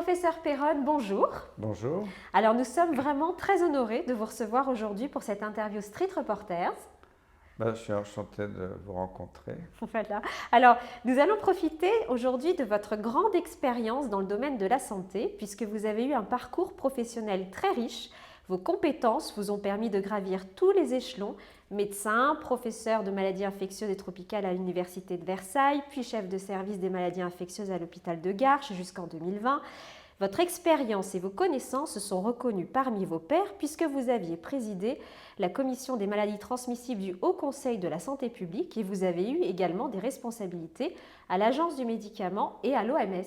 Professeur Perron, bonjour. Bonjour. Alors nous sommes vraiment très honorés de vous recevoir aujourd'hui pour cette interview Street Reporters. Je suis enchanté de vous rencontrer. Voilà. Alors nous allons profiter aujourd'hui de votre grande expérience dans le domaine de la santé puisque vous avez eu un parcours professionnel très riche. Vos compétences vous ont permis de gravir tous les échelons, médecin, professeur de maladies infectieuses et tropicales à l'Université de Versailles, puis chef de service des maladies infectieuses à l'hôpital de Garches jusqu'en 2020. Votre expérience et vos connaissances sont reconnues parmi vos pairs puisque vous aviez présidé la commission des maladies transmissibles du Haut Conseil de la santé publique et vous avez eu également des responsabilités à l'Agence du médicament et à l'OMS.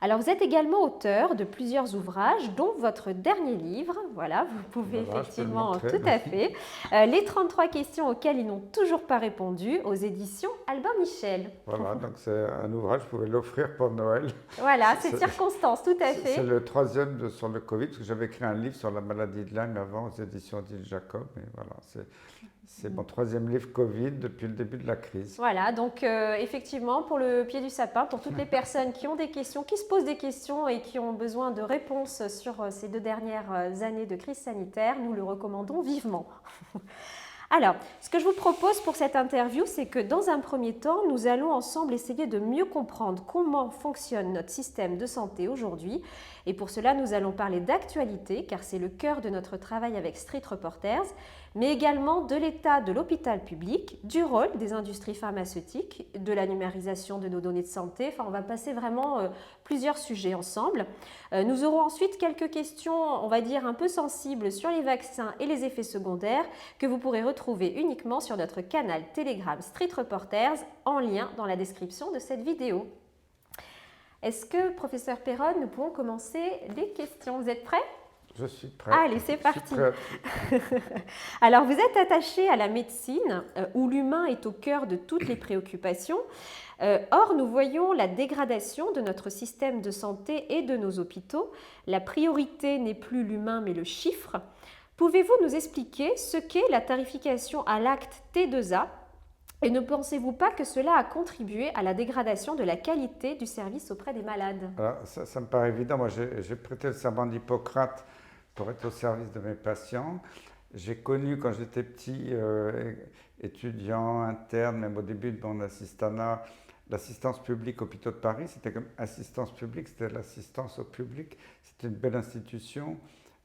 Alors, vous êtes également auteur de plusieurs ouvrages, dont votre dernier livre. Voilà, vous pouvez effectivement, je peux le tout montrer, à fait. Les 33 questions auxquelles ils n'ont toujours pas répondu, aux éditions Albin Michel. Voilà, donc c'est un ouvrage, vous pouvez l'offrir pour Noël. Voilà, c'est circonstance, tout à fait. C'est le troisième sur le Covid, parce que j'avais écrit un livre sur la maladie de Lyme avant aux éditions d'Île Jacob. Et voilà, c'est mon troisième livre Covid depuis le début de la crise. Voilà, donc effectivement, pour le pied du sapin, pour toutes les personnes qui ont des questions, qui se posent des questions et qui ont besoin de réponses sur ces 2 dernières années de crise sanitaire, nous le recommandons vivement. Alors, ce que je vous propose pour cette interview, c'est que dans un premier temps, nous allons ensemble essayer de mieux comprendre comment fonctionne notre système de santé aujourd'hui. Et pour cela, nous allons parler d'actualité, car c'est le cœur de notre travail avec Street Reporters, mais également de l'état de l'hôpital public, du rôle des industries pharmaceutiques, de la numérisation de nos données de santé. Enfin, on va passer vraiment plusieurs sujets ensemble. Nous aurons ensuite quelques questions, on va dire, un peu sensibles sur les vaccins et les effets secondaires que vous pourrez retrouver uniquement sur notre canal Telegram Street Reporters en lien dans la description de cette vidéo. Est-ce que, professeur Perron, nous pouvons commencer les questions? Vous êtes prêts? Je suis prêt. Allez, c'est parti. Alors, vous êtes attaché à la médecine où l'humain est au cœur de toutes les préoccupations. Or, nous voyons la dégradation de notre système de santé et de nos hôpitaux. La priorité n'est plus l'humain, mais le chiffre. Pouvez-vous nous expliquer ce qu'est la tarification à l'acte T2A et ne pensez-vous pas que cela a contribué à la dégradation de la qualité du service auprès des malades? Alors, ça me paraît évident. Moi, j'ai prêté le serment d'Hippocrate pour être au service de mes patients. J'ai connu quand j'étais petit, étudiant, interne, même au début de mon assistanat, l'assistance publique hôpitaux de Paris. C'était comme assistance publique, c'était l'assistance au public. C'était une belle institution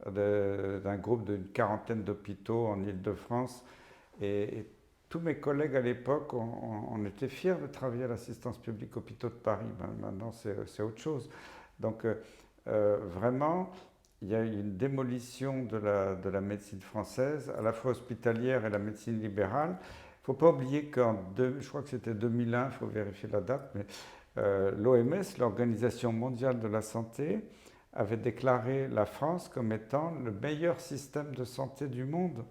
d'un groupe d'une quarantaine d'hôpitaux en Île-de-France. Et tous mes collègues à l'époque, on était fiers de travailler à l'assistance publique hôpitaux de Paris. Maintenant, c'est autre chose. Donc, vraiment, il y a eu une démolition de la médecine française, à la fois hospitalière et la médecine libérale. Il ne faut pas oublier je crois que c'était 2001, il faut vérifier la date, mais l'OMS, l'Organisation mondiale de la santé, avait déclaré la France comme étant le meilleur système de santé du monde.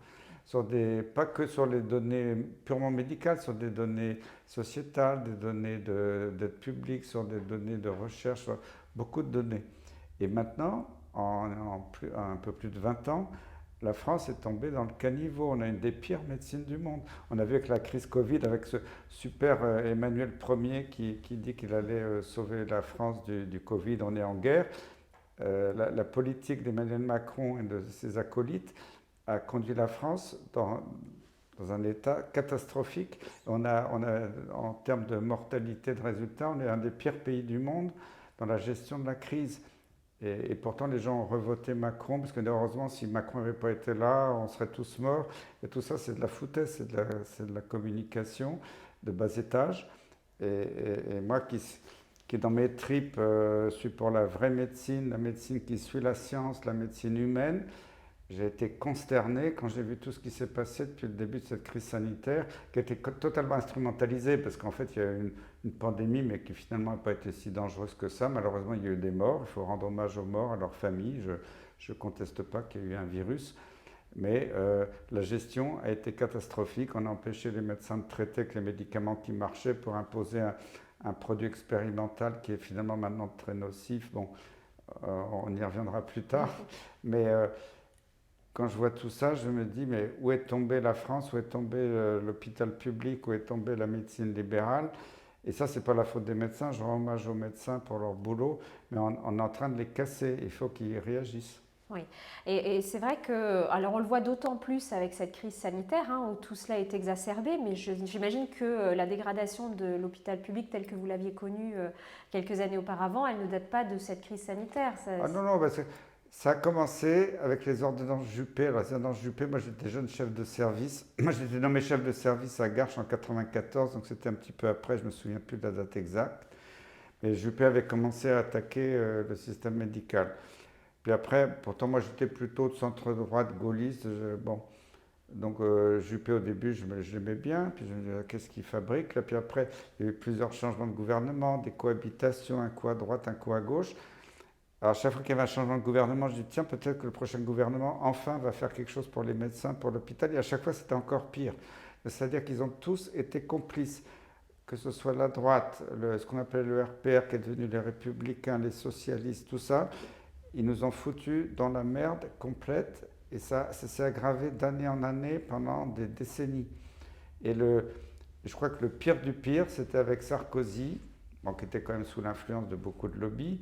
Pas que sur les données purement médicales, sur des données sociétales, des données d'aide publique, sur des données de recherche, sur beaucoup de données. Et maintenant, un peu plus de 20 ans, la France est tombée dans le caniveau. On a une des pires médecines du monde. On a vu avec la crise Covid, avec ce super Emmanuel Ier qui dit qu'il allait sauver la France du Covid. On est en guerre. La politique d'Emmanuel Macron et de ses acolytes a conduit la France dans un état catastrophique. En termes de mortalité de résultats, on est un des pires pays du monde dans la gestion de la crise. Et pourtant, les gens ont revoté Macron, parce que heureusement, si Macron n'avait pas été là, on serait tous morts. Et tout ça, c'est de la foutaise, c'est de la communication de bas étage. Et moi, qui dans mes tripes suis pour la vraie médecine, la médecine qui suit la science, la médecine humaine, j'ai été consterné quand j'ai vu tout ce qui s'est passé depuis le début de cette crise sanitaire, qui a été totalement instrumentalisée, parce qu'en fait, il y a eu une pandémie, mais qui finalement n'a pas été si dangereuse que ça. Malheureusement, il y a eu des morts. Il faut rendre hommage aux morts, à leurs familles. Je ne conteste pas qu'il y ait eu un virus. Mais la gestion a été catastrophique. On a empêché les médecins de traiter avec les médicaments qui marchaient pour imposer un produit expérimental qui est finalement maintenant très nocif. Bon, on y reviendra plus tard. Mais quand je vois tout ça, je me dis, mais où est tombée la France? Où est tombé l'hôpital public? Où est tombée la médecine libérale? Et ça, c'est pas la faute des médecins, je rends hommage aux médecins pour leur boulot, mais on est en train de les casser, il faut qu'ils réagissent. Oui, et c'est vrai que, alors on le voit d'autant plus avec cette crise sanitaire, hein, où tout cela est exacerbé, mais j'imagine que la dégradation de l'hôpital public tel que vous l'aviez connu quelques années auparavant, elle ne date pas de cette crise sanitaire. Ah non, non, ça a commencé avec les ordonnances Juppé. Alors, les ordonnances Juppé, moi j'étais jeune chef de service. Moi j'étais nommé chef de service à Garches en 94, donc c'était un petit peu après, je me souviens plus de la date exacte. Mais Juppé avait commencé à attaquer le système médical. Puis après, pourtant moi j'étais plutôt de centre-droite gaulliste. Bon, donc Juppé au début je l'aimais bien, puis je me disais qu'est-ce qu'il fabrique là. Puis après il y a eu plusieurs changements de gouvernement, des cohabitations, un coup à droite, un coup à gauche. Alors, chaque fois qu'il y avait un changement de gouvernement, je dis tiens, peut-être que le prochain gouvernement, enfin, va faire quelque chose pour les médecins, pour l'hôpital. Et à chaque fois, c'était encore pire. C'est-à-dire qu'ils ont tous été complices, que ce soit la droite, ce qu'on appelle le RPR, qui est devenu les Républicains, les socialistes, tout ça. Ils nous ont foutus dans la merde complète. Et ça s'est aggravé d'année en année pendant des décennies. Et je crois que le pire du pire, c'était avec Sarkozy, bon, qui était quand même sous l'influence de beaucoup de lobbies,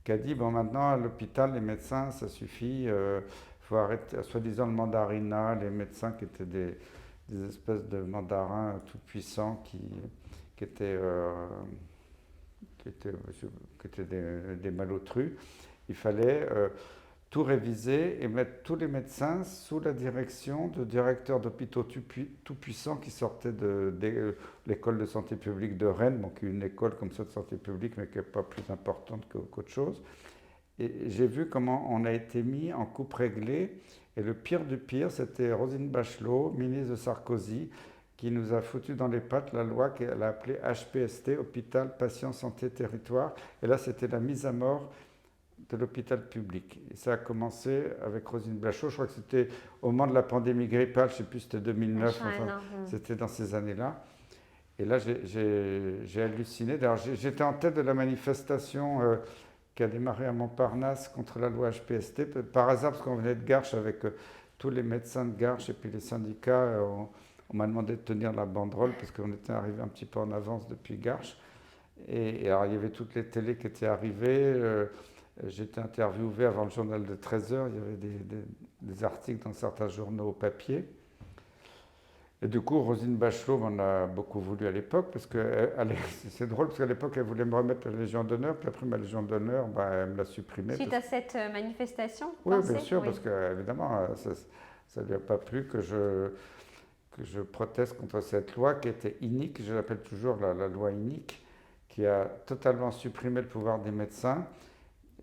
qui a dit bon maintenant à l'hôpital les médecins ça suffit, il faut arrêter soi-disant le mandarinat, les médecins qui étaient des espèces de mandarins tout puissants qui étaient, qui étaient, qui étaient des malotrus. Il fallait tout réviser et mettre tous les médecins sous la direction de directeurs d'hôpitaux tout puissants qui sortaient de l'école de santé publique de Rennes, bon, qui est une école comme ça de santé publique, mais qui n'est pas plus importante qu'autre chose. Et j'ai vu comment on a été mis en coupe réglée. Et le pire du pire, c'était Roselyne Bachelot, ministre de Sarkozy, qui nous a foutu dans les pattes la loi qu'elle a appelée HPST, Hôpital, Patient, Santé, Territoire. Et là, c'était la mise à mort de l'hôpital public. Et ça a commencé avec Roselyne Bachelot, je crois que c'était au moment de la pandémie grippale, je ne sais plus, c'était 2009, enfin, c'était dans ces années-là. Et là, j'ai halluciné. D'ailleurs, j'étais en tête de la manifestation qui a démarré à Montparnasse contre la loi HPST, par hasard, parce qu'on venait de Garches avec tous les médecins de Garches et puis les syndicats, on m'a demandé de tenir la banderole, parce qu'on était arrivé un petit peu en avance depuis Garches. Et alors, il y avait toutes les télés qui étaient arrivées. J'étais interviewé avant le journal de 13 heures, il y avait des articles dans certains journaux au papier. Et du coup, Roselyne Bachelot m'en a beaucoup voulu à l'époque, parce que c'est drôle, parce qu'à l'époque, elle voulait me remettre la Légion d'honneur, puis après ma Légion d'honneur, elle me l'a supprimée. Suite à cette manifestation, oui, bien sûr, oui. Parce qu'évidemment, ça ne lui a pas plu que je proteste contre cette loi qui était inique, je l'appelle toujours la loi inique, qui a totalement supprimé le pouvoir des médecins.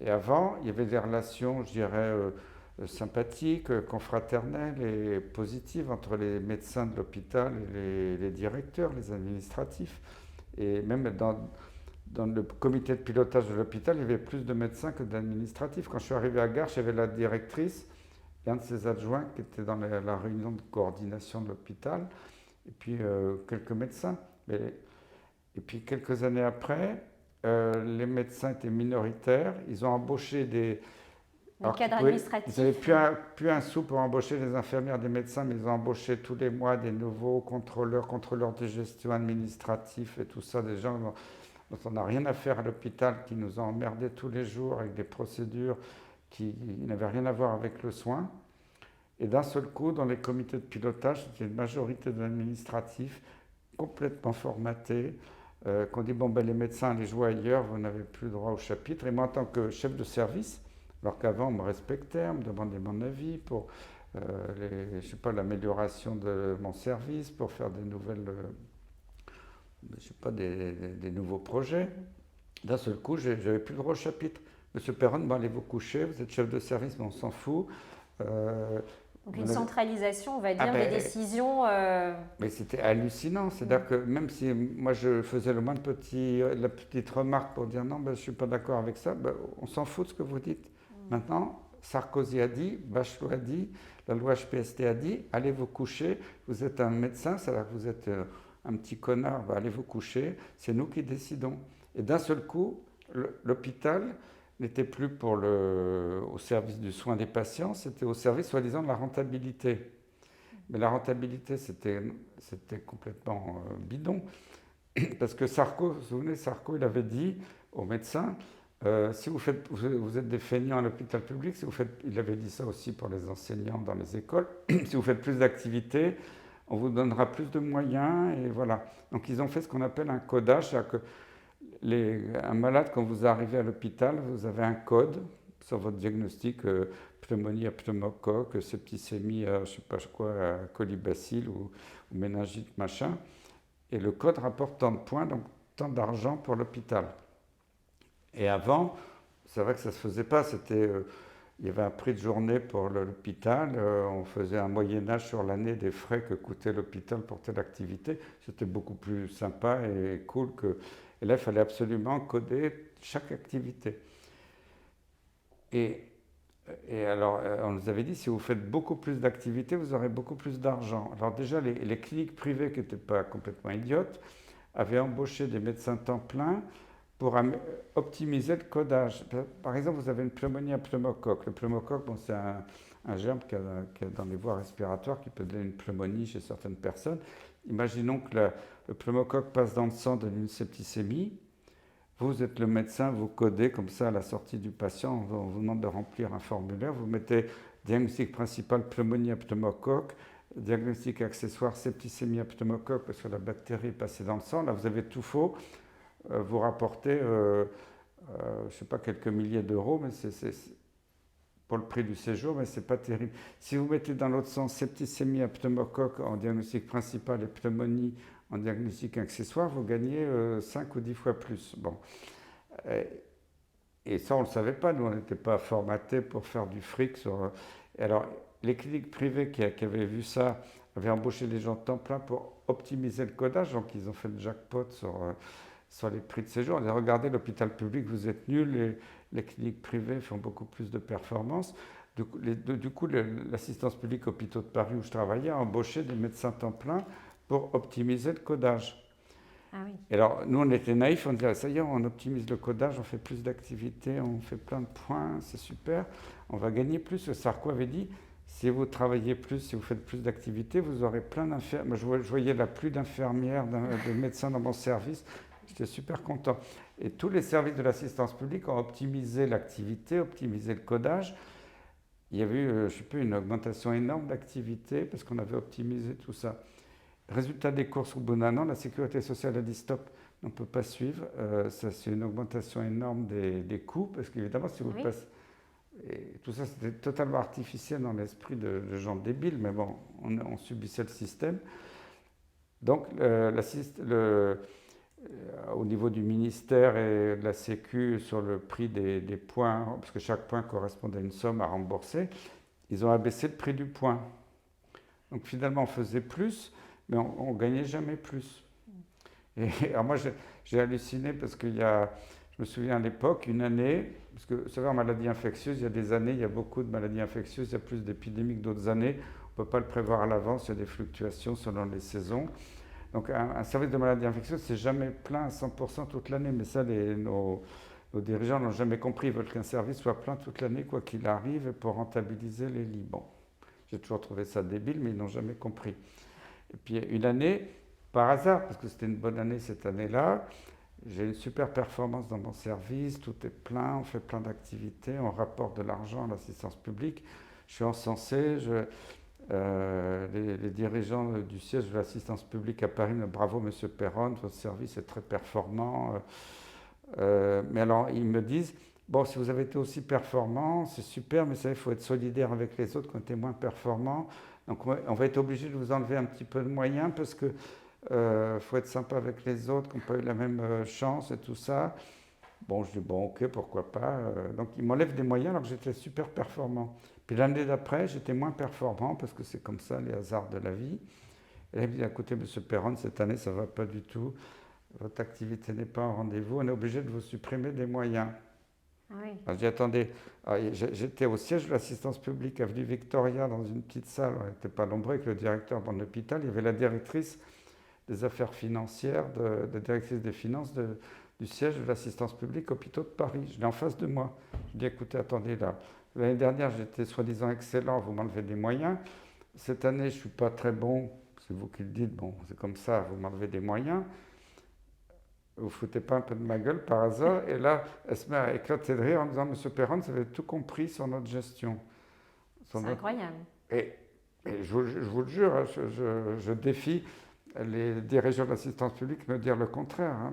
Et avant, il y avait des relations, je dirais, sympathiques, confraternelles et positives entre les médecins de l'hôpital et les directeurs, les administratifs. Et même dans le comité de pilotage de l'hôpital, il y avait plus de médecins que d'administratifs. Quand je suis arrivé à Garches, il y avait la directrice et un de ses adjoints qui était dans la réunion de coordination de l'hôpital, et puis quelques médecins. Et puis quelques années après, les médecins étaient minoritaires, ils ont embauché des cadres administratifs. Ils n'avaient plus un sou pour embaucher les infirmières des médecins, mais ils ont embauché tous les mois des nouveaux contrôleurs de gestion administrative et tout ça, des gens dont on n'a rien à faire à l'hôpital, qui nous ont emmerdés tous les jours avec des procédures qui n'avaient rien à voir avec le soin. Et d'un seul coup, dans les comités de pilotage, c'était une majorité d'administratifs complètement formatés, qu'on dit, bon, ben, les médecins, les jouent ailleurs, vous n'avez plus droit au chapitre. Et moi, en tant que chef de service, alors qu'avant, on me respectait, on me demandait mon avis pour je sais pas, l'amélioration de mon service, pour faire des nouvelles, je sais pas, des nouveaux projets. D'un seul coup, j'avais plus le droit au chapitre. Monsieur Perron, bon, allez vous coucher, vous êtes chef de service, mais on s'en fout. Donc une centralisation, on va dire, des décisions. Mais c'était hallucinant. C'est-à-dire que même si moi je faisais le moins de la petite remarque pour dire non, ben, je ne suis pas d'accord avec ça, ben, on s'en fout de ce que vous dites. Maintenant, Sarkozy a dit, Bachelot a dit, la loi HPST a dit, allez vous coucher, vous êtes un médecin, c'est-à-dire que vous êtes un petit connard, ben, allez vous coucher, c'est nous qui décidons. Et d'un seul coup, l'hôpital n'était plus au service du soin des patients, c'était au service, soi-disant, de la rentabilité. Mais la rentabilité, c'était complètement bidon. Parce que Sarko, vous vous souvenez, Sarko, il avait dit aux médecins, si vous êtes des feignants à l'hôpital public, si il avait dit ça aussi pour les enseignants dans les écoles, si vous faites plus d'activités, on vous donnera plus de moyens, et voilà. Donc ils ont fait ce qu'on appelle un codage, c'est-à-dire que un malade, quand vous arrivez à l'hôpital, vous avez un code sur votre diagnostic, pneumonie à pneumocoque, septicémie à je sais pas quoi, à colibacille ou méningite, machin. Et le code rapporte tant de points, donc tant d'argent pour l'hôpital. Et avant, c'est vrai que ça ne se faisait pas. Il y avait un prix de journée pour l'hôpital. On faisait un moyen-âge sur l'année des frais que coûtait l'hôpital pour telle activité. C'était beaucoup plus sympa et cool que. Et là, il fallait absolument coder chaque activité. Et, et alors, on nous avait dit, si vous faites beaucoup plus d'activités, vous aurez beaucoup plus d'argent. Alors déjà, les cliniques privées, qui n'étaient pas complètement idiotes, avaient embauché des médecins temps plein pour optimiser le codage. Par exemple, vous avez une pneumonie à pneumocoque. Le pneumocoque, bon, c'est un germe qui a dans les voies respiratoires qui peut donner une pneumonie chez certaines personnes. Imaginons que le pneumocoque passe dans le sang, donne une septicémie. Vous êtes le médecin, vous codez comme ça à la sortie du patient, on vous demande de remplir un formulaire, vous mettez diagnostic principal pneumonie à pneumocoque, diagnostic accessoire septicémie à pneumocoque parce que la bactérie est passée dans le sang, là vous avez tout faux, vous rapportez, je ne sais pas, quelques milliers d'euros, mais c'est pour le prix du séjour, mais c'est pas terrible. Si vous mettez dans l'autre sens septicémie à pneumocoque en diagnostic principal et pneumonie en diagnostic accessoire, vous gagnez 5 ou 10 fois plus. Bon. Et ça, on ne le savait pas. Nous, on n'était pas formatés pour faire du fric sur. Alors, les cliniques privées qui avaient vu ça avaient embauché les gens de temps plein pour optimiser le codage. Donc, ils ont fait le jackpot sur les prix de séjour. On a regardé l'hôpital public, vous êtes nuls. Les cliniques privées font beaucoup plus de performances. Du coup, l'assistance publique hôpitaux de Paris où je travaillais a embauché des médecins temps plein pour optimiser le codage. Ah oui. Et alors, nous, on était naïfs, on disait, ça y est, on optimise le codage, on fait plus d'activités, on fait plein de points, c'est super, on va gagner plus. Sarko avait dit, si vous travaillez plus, si vous faites plus d'activités, vous aurez plein d'infirmières. Moi, je voyais là plus d'infirmières, de médecins dans mon service, j'étais super content. Et tous les services de l'assistance publique ont optimisé l'activité, optimisé le codage. Il y avait eu, je ne sais plus, une augmentation énorme d'activité parce qu'on avait optimisé tout ça. Résultat des courses au bout d'un an, la sécurité sociale a dit stop, on ne peut pas suivre. Ça, c'est une augmentation énorme des coûts, parce qu'évidemment, si vous passez. Et tout ça, c'était totalement artificiel dans l'esprit de gens débiles, mais bon, on subissait le système. Donc, au niveau du ministère et de la Sécu, sur le prix des points, parce que chaque point correspondait à une somme à rembourser, ils ont abaissé le prix du point. Donc, finalement, on faisait plus, mais on ne gagnait jamais plus. Et alors moi, j'ai halluciné parce je me souviens à l'époque, une année, parce que vous savez, en maladie infectieuse, il y a des années, il y a beaucoup de maladies infectieuses, il y a plus d'épidémies que d'autres années. On ne peut pas le prévoir à l'avance, il y a des fluctuations selon les saisons. Donc un service de maladie infectieuse, c'est jamais plein à 100% toute l'année, mais ça, nos dirigeants n'ont jamais compris. Ils veulent qu'un service soit plein toute l'année, quoi qu'il arrive, pour rentabiliser les lits. Bon, j'ai toujours trouvé ça débile, mais ils n'ont jamais compris. Et puis une année, par hasard, parce que c'était une bonne année cette année-là, j'ai une super performance dans mon service, tout est plein, on fait plein d'activités, on rapporte de l'argent à l'assistance publique. Je suis encensé, les dirigeants du siège de l'assistance publique à Paris me disent bravo Monsieur Perron, votre service est très performant. Mais alors ils me disent, bon, si vous avez été aussi performant, c'est super, mais ça, il faut être solidaire avec les autres qui ont été moins performants. Donc on va être obligé de vous enlever un petit peu de moyens parce que faut être sympa avec les autres qui n'ont pas eu la même chance et tout ça. Bon, je dis bon, ok, pourquoi pas. Donc ils m'enlèvent des moyens alors que j'étais super performant. Puis l'année d'après, j'étais moins performant parce que c'est comme ça les hasards de la vie. Et là, il me dit, écoutez, Monsieur Perron, cette année, ça ne va pas du tout. Votre activité n'est pas en rendez-vous. On est obligé de vous supprimer des moyens. Ah oui. Alors, je dis, attendez, j'étais au siège de l'assistance publique, avenue Victoria, dans une petite salle. On n'était pas nombreux avec le directeur de mon hôpital. Il y avait la directrice des affaires financières, la directrice des finances du siège de l'assistance publique hôpitaux de Paris. Je l'ai en face de moi. Je dis, écoutez, attendez là. L'année dernière, j'étais soi-disant excellent, vous m'enlevez des moyens. Cette année, je ne suis pas très bon, c'est vous qui le dites, bon, c'est comme ça, vous m'enlevez des moyens. vous foutez pas un peu de ma gueule par hasard? Et là, elle se met à éclater de rire en disant, Monsieur Perron, vous avez tout compris sur notre gestion. Sur C'est notre... incroyable. Et, je vous le jure, hein, je défie les dirigeants de l'assistance publique de me dire le contraire. Hein.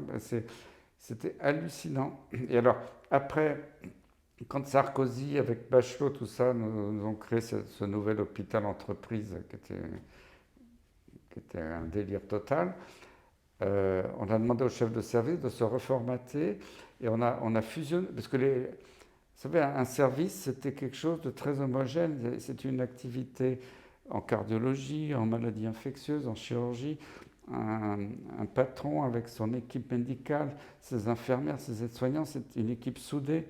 C'était hallucinant. Et alors, après, quand Sarkozy, avec Bachelot, tout ça, nous ont créé ce nouvel hôpital entreprise qui était un délire total, on a demandé au chef de service de se reformater et on a fusionné, parce que vous savez, un service, c'était quelque chose de très homogène. C'est une activité en cardiologie, en maladies infectieuses, en chirurgie. Un patron avec son équipe médicale, ses infirmières, ses aides-soignants, c'est une équipe soudée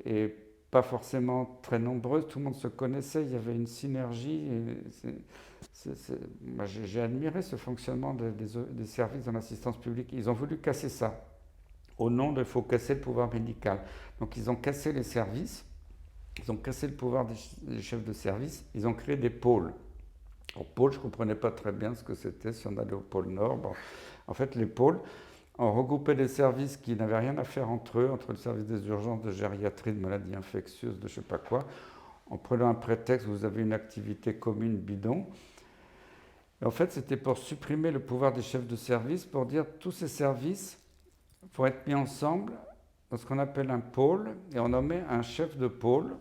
et pas forcément très nombreuse. Tout le monde se connaissait, il y avait une synergie. Moi, j'ai admiré ce fonctionnement des services dans l'assistance publique. Ils ont voulu casser ça au nom de faut casser le pouvoir médical. Donc ils ont cassé les services, ils ont cassé le pouvoir des chefs de service, ils ont créé des pôles. Au pôle, je ne comprenais pas très bien ce que c'était si on allait au pôle Nord. Bon, en fait, les pôles, on regroupait des services qui n'avaient rien à faire entre eux, entre le service des urgences, de gériatrie, de maladies infectieuses, de je ne sais pas quoi, en prenant un prétexte, vous avez une activité commune bidon. Et en fait, c'était pour supprimer le pouvoir des chefs de service, pour dire tous ces services vont être mis ensemble dans ce qu'on appelle un pôle, et on nommait un chef de pôle.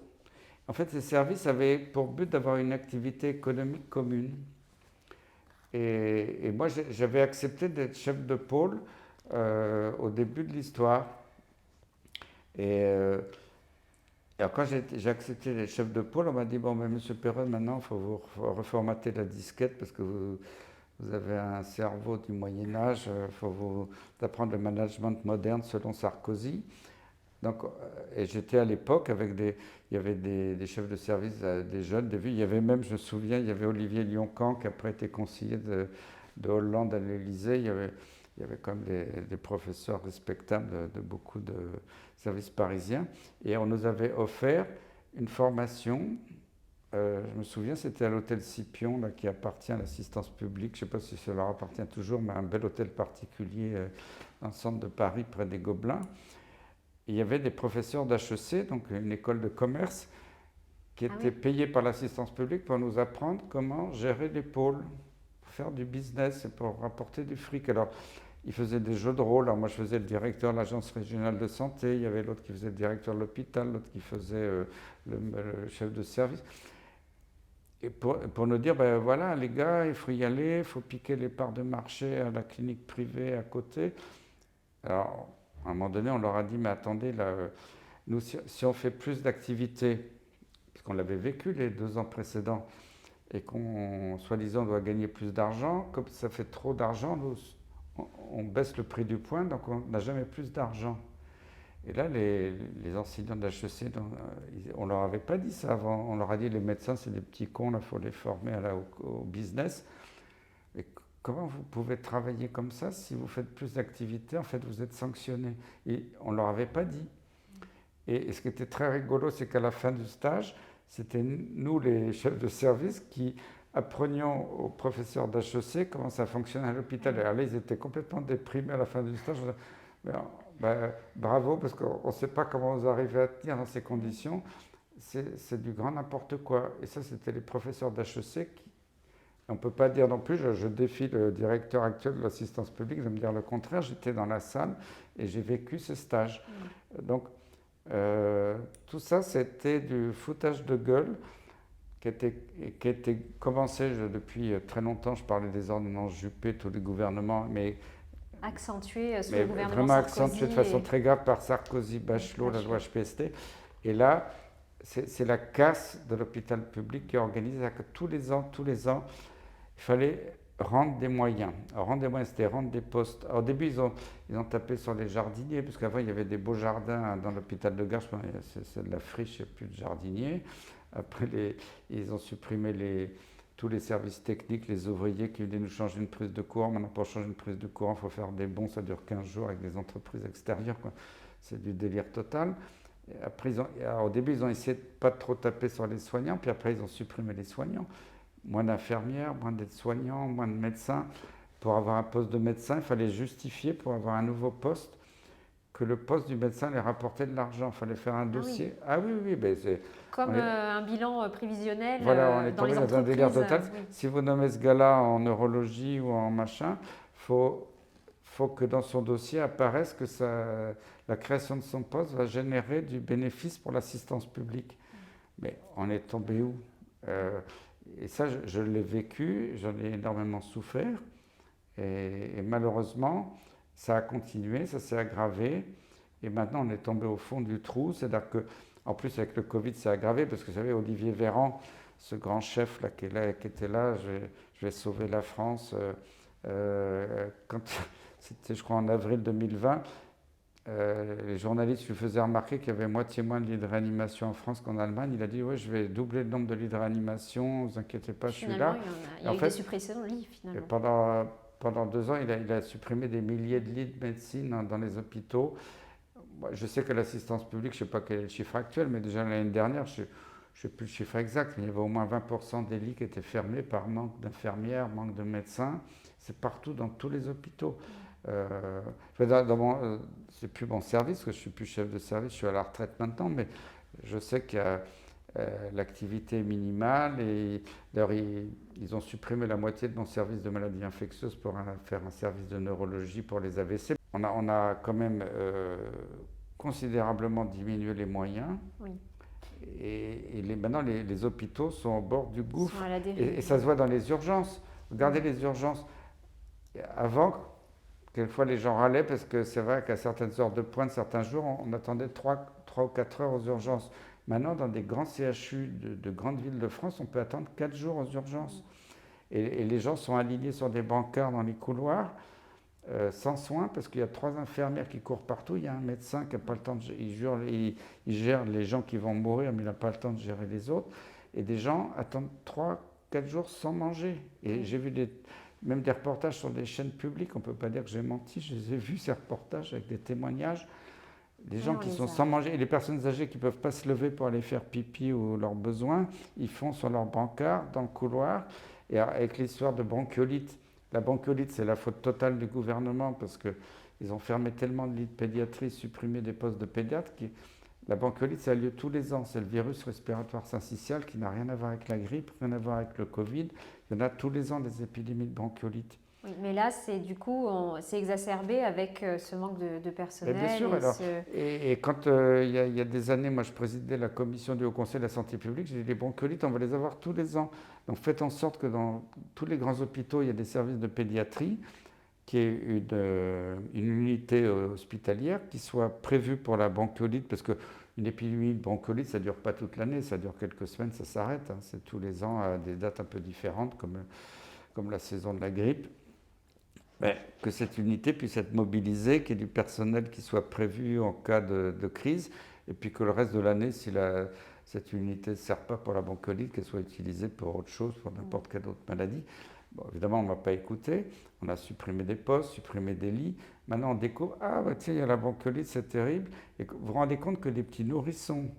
En fait, ces services avaient pour but d'avoir une activité économique commune. Et moi, j'avais accepté d'être chef de pôle au début de l'histoire. Alors quand j'ai accepté d'être chef de pôle, on m'a dit, bon, ben, Monsieur Perron, maintenant, il faut vous reformater la disquette parce que vous avez un cerveau du Moyen-Âge, il faut vous apprendre le management moderne selon Sarkozy. Donc, et j'étais à l'époque avec il y avait des chefs de service, des jeunes, des vieux. Il y avait même, je me souviens, il y avait Olivier Lioncan qui après été conseiller de Hollande à l'Élysée. Il y avait quand même des professeurs respectables de beaucoup de services parisiens. Et on nous avait offert une formation. Je me souviens, c'était à l'hôtel Scipion, là, qui appartient à l'assistance publique. Je ne sais pas si ça leur appartient toujours, mais un bel hôtel particulier dans le centre de Paris, près des Gobelins. Il y avait des professeurs d'HEC, donc une école de commerce, qui étaient payés par l'assistance publique pour nous apprendre comment gérer les pôles, pour faire du business et pour rapporter du fric. Alors, ils faisaient des jeux de rôle. Alors, moi, je faisais le directeur de l'agence régionale de santé. Il y avait l'autre qui faisait le directeur de l'hôpital, l'autre qui faisait le chef de service. Et pour nous dire, ben voilà, les gars, il faut y aller, il faut piquer les parts de marché à la clinique privée à côté. Alors, à un moment donné, on leur a dit, mais attendez, là, nous, si on fait plus d'activités, puisqu'on l'avait vécu les 2 ans précédents, et qu'on, soi-disant, doit gagner plus d'argent, comme ça fait trop d'argent, nous, on baisse le prix du point, donc on n'a jamais plus d'argent. Et là, les enseignants de l'HEC, on ne leur avait pas dit ça avant. On leur a dit, les médecins, c'est des petits cons, il faut les former au business. Et comment vous pouvez travailler comme ça si vous faites plus d'activités? En fait, vous êtes sanctionné. Et on ne leur avait pas dit. Et ce qui était très rigolo, c'est qu'à la fin du stage, c'était nous, les chefs de service, qui apprenions aux professeurs d'HEC comment ça fonctionnait à l'hôpital. Et alors là, ils étaient complètement déprimés à la fin du stage. Ben, bravo, parce qu'on ne sait pas comment vous arrivez à tenir dans ces conditions. C'est du grand n'importe quoi. Et ça, c'était les professeurs d'HEC qui... On ne peut pas dire non plus, je défie le directeur actuel de l'assistance publique de me dire le contraire. J'étais dans la salle et j'ai vécu ce stage. Donc, tout ça, c'était du foutage de gueule qui était commencé depuis très longtemps. Je parlais des ordonnances Juppé, tous les gouvernements, mais accentué sous le gouvernement vraiment Sarkozy. Accentué de façon très grave par Sarkozy, Bachelot, la loi HPST. Et là, c'est la casse de l'hôpital public qui est organisée tous les ans, il fallait rendre des moyens. Alors, rendre des moyens, c'était rendre des postes. Alors, au début, ils ont tapé sur les jardiniers, parce qu'avant, il y avait des beaux jardins dans l'hôpital de Gare. C'est de la friche, il n'y a plus de jardiniers. Après, ils ont supprimé tous les services techniques, les ouvriers qui venaient nous changer une prise de courant. Maintenant, pour changer une prise de courant, il faut faire des bons, ça dure 15 jours avec des entreprises extérieures, quoi. C'est du délire total. Et après, au début, ils ont essayé de pas trop taper sur les soignants, puis après, ils ont supprimé les soignants. Moins d'infirmières, moins d'aides-soignants, moins de médecins, pour avoir un poste de médecin, il fallait justifier pour avoir un nouveau poste que le poste du médecin allait rapporter de l'argent. Il fallait faire un dossier. Ah oui, oui, ben Comme est, un bilan prévisionnel voilà, on est dans les tombé dans un délire entreprises. total. Oui. Si vous nommez ce gars-là en neurologie ou en machin, faut que dans son dossier apparaisse que la création de son poste va générer du bénéfice pour l'assistance publique. Mais on est tombé où? Et ça, je l'ai vécu, j'en ai énormément souffert. Et malheureusement, ça a continué, ça s'est aggravé. Et maintenant, on est tombé au fond du trou. C'est-à-dire que, en plus, avec le Covid, c'est aggravé parce que vous savez, Olivier Véran, ce grand chef là, qui était là, je vais sauver la France. Quand c'était, je crois, en avril 2020, les journalistes lui faisaient remarquer qu'il y avait moitié moins de lits de réanimation en France qu'en Allemagne. Il a dit, oui, je vais doubler le nombre de lits de réanimation, ne vous inquiétez pas, je suis là. Il y a eu des suppressions de lits, finalement. Pendant 2 ans, il a supprimé des milliers de lits de médecine dans les hôpitaux. Moi, je sais que l'assistance publique, je ne sais pas quel est le chiffre actuel, mais déjà l'année dernière, je ne sais plus le chiffre exact, mais il y avait au moins 20% des lits qui étaient fermés par manque d'infirmières, manque de médecins. C'est partout dans tous les hôpitaux. C'est plus mon service, parce que je ne suis plus chef de service, je suis à la retraite maintenant, mais je sais qu'il y a l'activité minimale et d'ailleurs ils ont supprimé la moitié de mon service de maladies infectieuses pour faire un service de neurologie pour les AVC. On a quand même considérablement diminué les moyens. Oui. Et maintenant, les hôpitaux sont au bord du gouffre. Et ça se voit dans les urgences. Regardez les urgences. Avant, quelquefois, les gens râlaient parce que c'est vrai qu'à certaines heures de pointe, certains jours, on attendait 3 ou 4 heures aux urgences. Maintenant, dans des grands CHU de grandes villes de France, on peut attendre 4 jours aux urgences. Et les gens sont alignés sur des brancards dans les couloirs. Sans soins, parce qu'il y a 3 infirmières qui courent partout, il y a un médecin qui n'a pas le temps il gère les gens qui vont mourir, mais il n'a pas le temps de gérer les autres, et des gens attendent 3-4 jours sans manger. Et j'ai vu même des reportages sur des chaînes publiques, on ne peut pas dire que j'ai menti, je les ai vus ces reportages avec des témoignages, des gens qui sont sans manger, et les personnes âgées qui ne peuvent pas se lever pour aller faire pipi ou leurs besoins, ils font sur leur brancard dans le couloir, et avec l'histoire de bronchiolite. La bronchiolite, c'est la faute totale du gouvernement parce qu'ils ont fermé tellement de lits de pédiatrie, supprimé des postes de pédiatres. La bronchiolite, ça a lieu tous les ans. C'est le virus respiratoire syncytial qui n'a rien à voir avec la grippe, rien à voir avec le Covid. Il y en a tous les ans des épidémies de bronchiolite. Oui, mais là, c'est exacerbé avec ce manque de personnel. Et bien sûr, et quand il y a des années, moi je présidais la commission du Haut Conseil de la Santé publique, j'ai dit les bronchiolites, on va les avoir tous les ans. Donc faites en sorte que dans tous les grands hôpitaux, il y ait des services de pédiatrie, qu'il y ait une unité hospitalière qui soit prévue pour la bronchiolite, parce qu'une épidémie de bronchiolite, ça ne dure pas toute l'année, ça dure quelques semaines, ça s'arrête. C'est tous les ans à des dates un peu différentes, comme la saison de la grippe. Que cette unité puisse être mobilisée, qu'il y ait du personnel qui soit prévu en cas de crise, et puis que le reste de l'année, si cette unité ne sert pas pour la bronchiolite, qu'elle soit utilisée pour autre chose, pour n'importe quelle autre maladie. Bon, évidemment, on ne m'a pas écouté, on a supprimé des postes, supprimé des lits. Maintenant, on découvre, tiens, il y a la bronchiolite, c'est terrible. Et vous vous rendez compte que les petits nourrissons,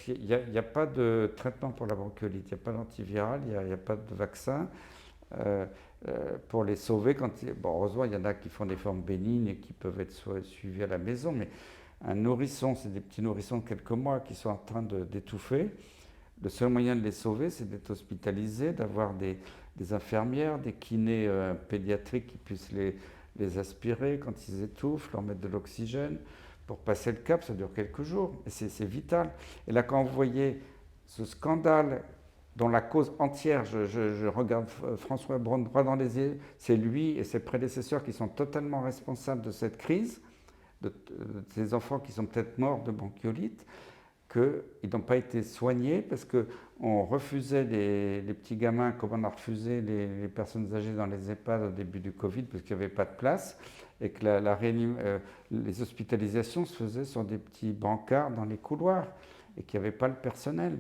il n'y a pas de traitement pour la bronchiolite, il n'y a pas d'antiviral, il n'y a pas de vaccin. Pour les sauver, heureusement il y en a qui font des formes bénignes et qui peuvent être suivis à la maison, mais un nourrisson, c'est des petits nourrissons de quelques mois qui sont en train d'étouffer. Le seul moyen de les sauver, c'est d'être hospitalisés, d'avoir des infirmières, des kinés pédiatriques qui puissent les aspirer quand ils étouffent, leur mettre de l'oxygène. Pour passer le cap, ça dure quelques jours, et c'est vital. Et là, quand vous voyez ce scandale dont la cause entière, je regarde François Braun droit dans les yeux, c'est lui et ses prédécesseurs qui sont totalement responsables de cette crise, de ces enfants qui sont peut-être morts de bronchiolite, qu'ils n'ont pas été soignés parce qu'on refusait les petits gamins comme on a refusé les personnes âgées dans les EHPAD au début du Covid parce qu'il n'y avait pas de place et que les hospitalisations se faisaient sur des petits brancards dans les couloirs et qu'il n'y avait pas le personnel.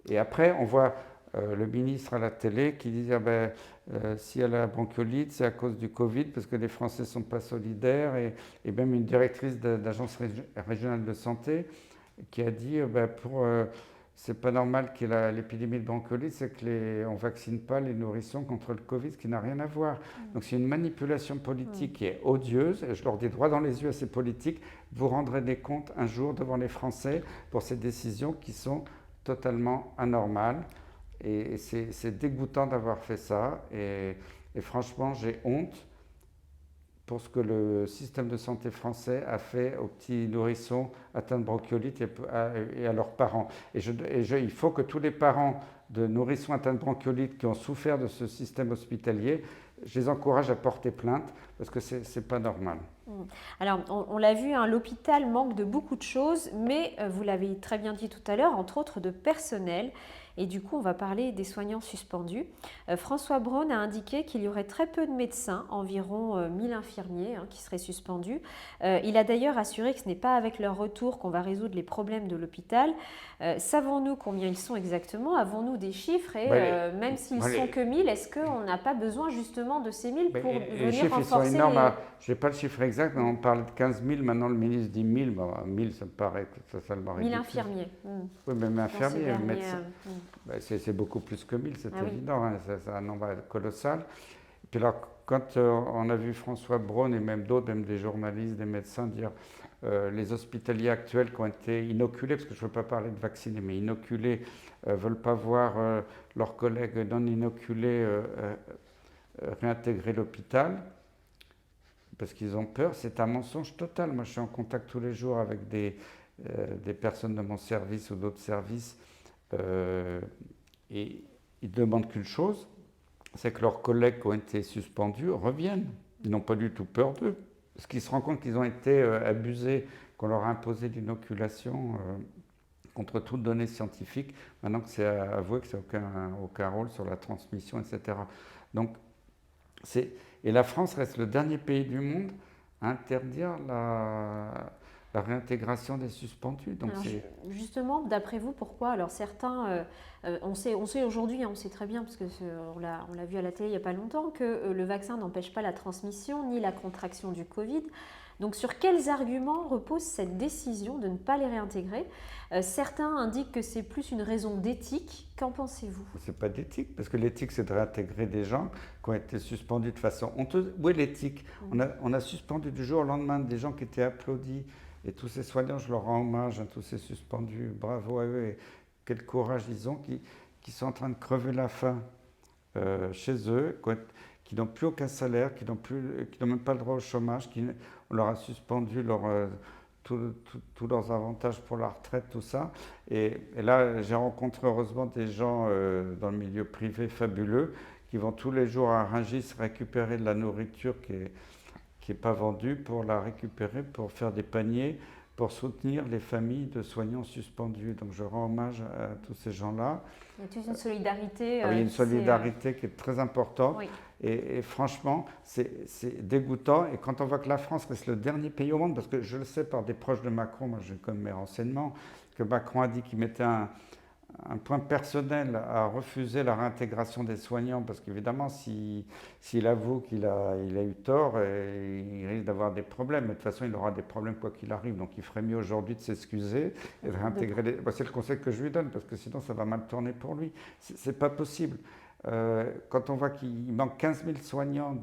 Et après, on voit le ministre à la télé qui dit s'il y a la bronchiolite, c'est à cause du Covid, parce que les Français ne sont pas solidaires. Et même une directrice d'agence régionale de santé qui a dit c'est pas normal qu'il y ait l'épidémie de bronchiolite, c'est qu'on ne vaccine pas les nourrissons contre le Covid, ce qui n'a rien à voir. Donc c'est une manipulation politique qui est odieuse, et je leur dis droit dans les yeux à ces politiques, vous rendrez des comptes un jour devant les Français pour ces décisions qui sont totalement anormales. Et c'est dégoûtant d'avoir fait ça, et franchement j'ai honte pour ce que le système de santé français a fait aux petits nourrissons atteints de bronchiolite et à leurs parents. Il faut que tous les parents de nourrissons atteints de bronchiolite qui ont souffert de ce système hospitalier, je les encourage à porter plainte parce que ce n'est pas normal. Alors, on l'a vu, hein, l'hôpital manque de beaucoup de choses, mais vous l'avez très bien dit tout à l'heure, entre autres de personnel. Et du coup, on va parler des soignants suspendus. François Braun a indiqué qu'il y aurait très peu de médecins, environ 1000 infirmiers qui seraient suspendus. Il a d'ailleurs assuré que ce n'est pas avec leur retour qu'on va résoudre les problèmes de l'hôpital. Savons-nous combien ils sont exactement? Avons-nous des chiffres? Et même s'ils sont que 1000, est-ce qu'on n'a pas besoin justement de ces 1000 pour les venir renforcer sont énormes. Je n'ai pas le chiffre exact, mais on parle de 15 000. Maintenant, le ministre dit 1000. Bon, 1000, ça me paraît totalement ridicule. 1000 infirmiers. Oui, même infirmiers, médecins. C'est beaucoup plus que 1000, c'est évident. Oui. Hein, c'est un nombre colossal. Et puis alors, quand on a vu François Braun et même d'autres, même des journalistes, des médecins dire les hospitaliers actuels qui ont été inoculés, parce que je ne veux pas parler de vaccinés, mais inoculés, ne veulent pas voir leurs collègues non inoculés réintégrer l'hôpital parce qu'ils ont peur, c'est un mensonge total. Moi, je suis en contact tous les jours avec des personnes de mon service ou d'autres services et ils ne demandent qu'une chose, c'est que leurs collègues qui ont été suspendus reviennent. Ils n'ont pas du tout peur d'eux. Parce qu'ils se rendent compte qu'ils ont été abusés, qu'on leur a imposé l'inoculation contre toute donnée scientifique. Maintenant que c'est avoué que c'est aucun rôle sur la transmission, etc. Donc, et la France reste le dernier pays du monde à interdire la réintégration des suspendus. Donc alors, justement, d'après vous, pourquoi? Alors certains, on sait aujourd'hui, on sait très bien, parce qu'on l'a vu à la télé il n'y a pas longtemps, que le vaccin n'empêche pas la transmission ni la contraction du Covid. Donc sur quels arguments repose cette décision de ne pas les réintégrer? Certains indiquent que c'est plus une raison d'éthique. Qu'en pensez-vous? C'est pas d'éthique, parce que l'éthique, c'est de réintégrer des gens qui ont été suspendus de façon honteuse. Où est l'éthique? On a suspendu du jour au lendemain des gens qui étaient applaudis. Et tous ces soignants, je leur rends hommage, tous ces suspendus, bravo à eux, et quel courage ils ont, qui sont en train de crever la faim chez eux, qui n'ont plus aucun salaire, qui n'ont même pas le droit au chômage, on leur a suspendu tous leurs avantages pour la retraite, tout ça. Et là, j'ai rencontré heureusement des gens dans le milieu privé fabuleux qui vont tous les jours à Rungis récupérer de la nourriture qui n'est pas vendue pour la récupérer, pour faire des paniers, pour soutenir les familles de soignants suspendus. Donc je rends hommage à tous ces gens-là. Il y a toute une solidarité. Oui, une solidarité qui est très importante. Oui. Et franchement, c'est dégoûtant. Et quand on voit que la France reste le dernier pays au monde, parce que je le sais par des proches de Macron, moi j'ai comme mes renseignements, que Macron a dit qu'il mettait un point personnel à refuser la réintégration des soignants, parce qu'évidemment, s'il avoue qu'il a eu tort, il risque d'avoir des problèmes. Mais de toute façon, il aura des problèmes quoi qu'il arrive. Donc il ferait mieux aujourd'hui de s'excuser et de réintégrer les... C'est le conseil que je lui donne, parce que sinon ça va mal tourner pour lui. C'est pas possible. Quand on voit qu'il manque 15 000 soignants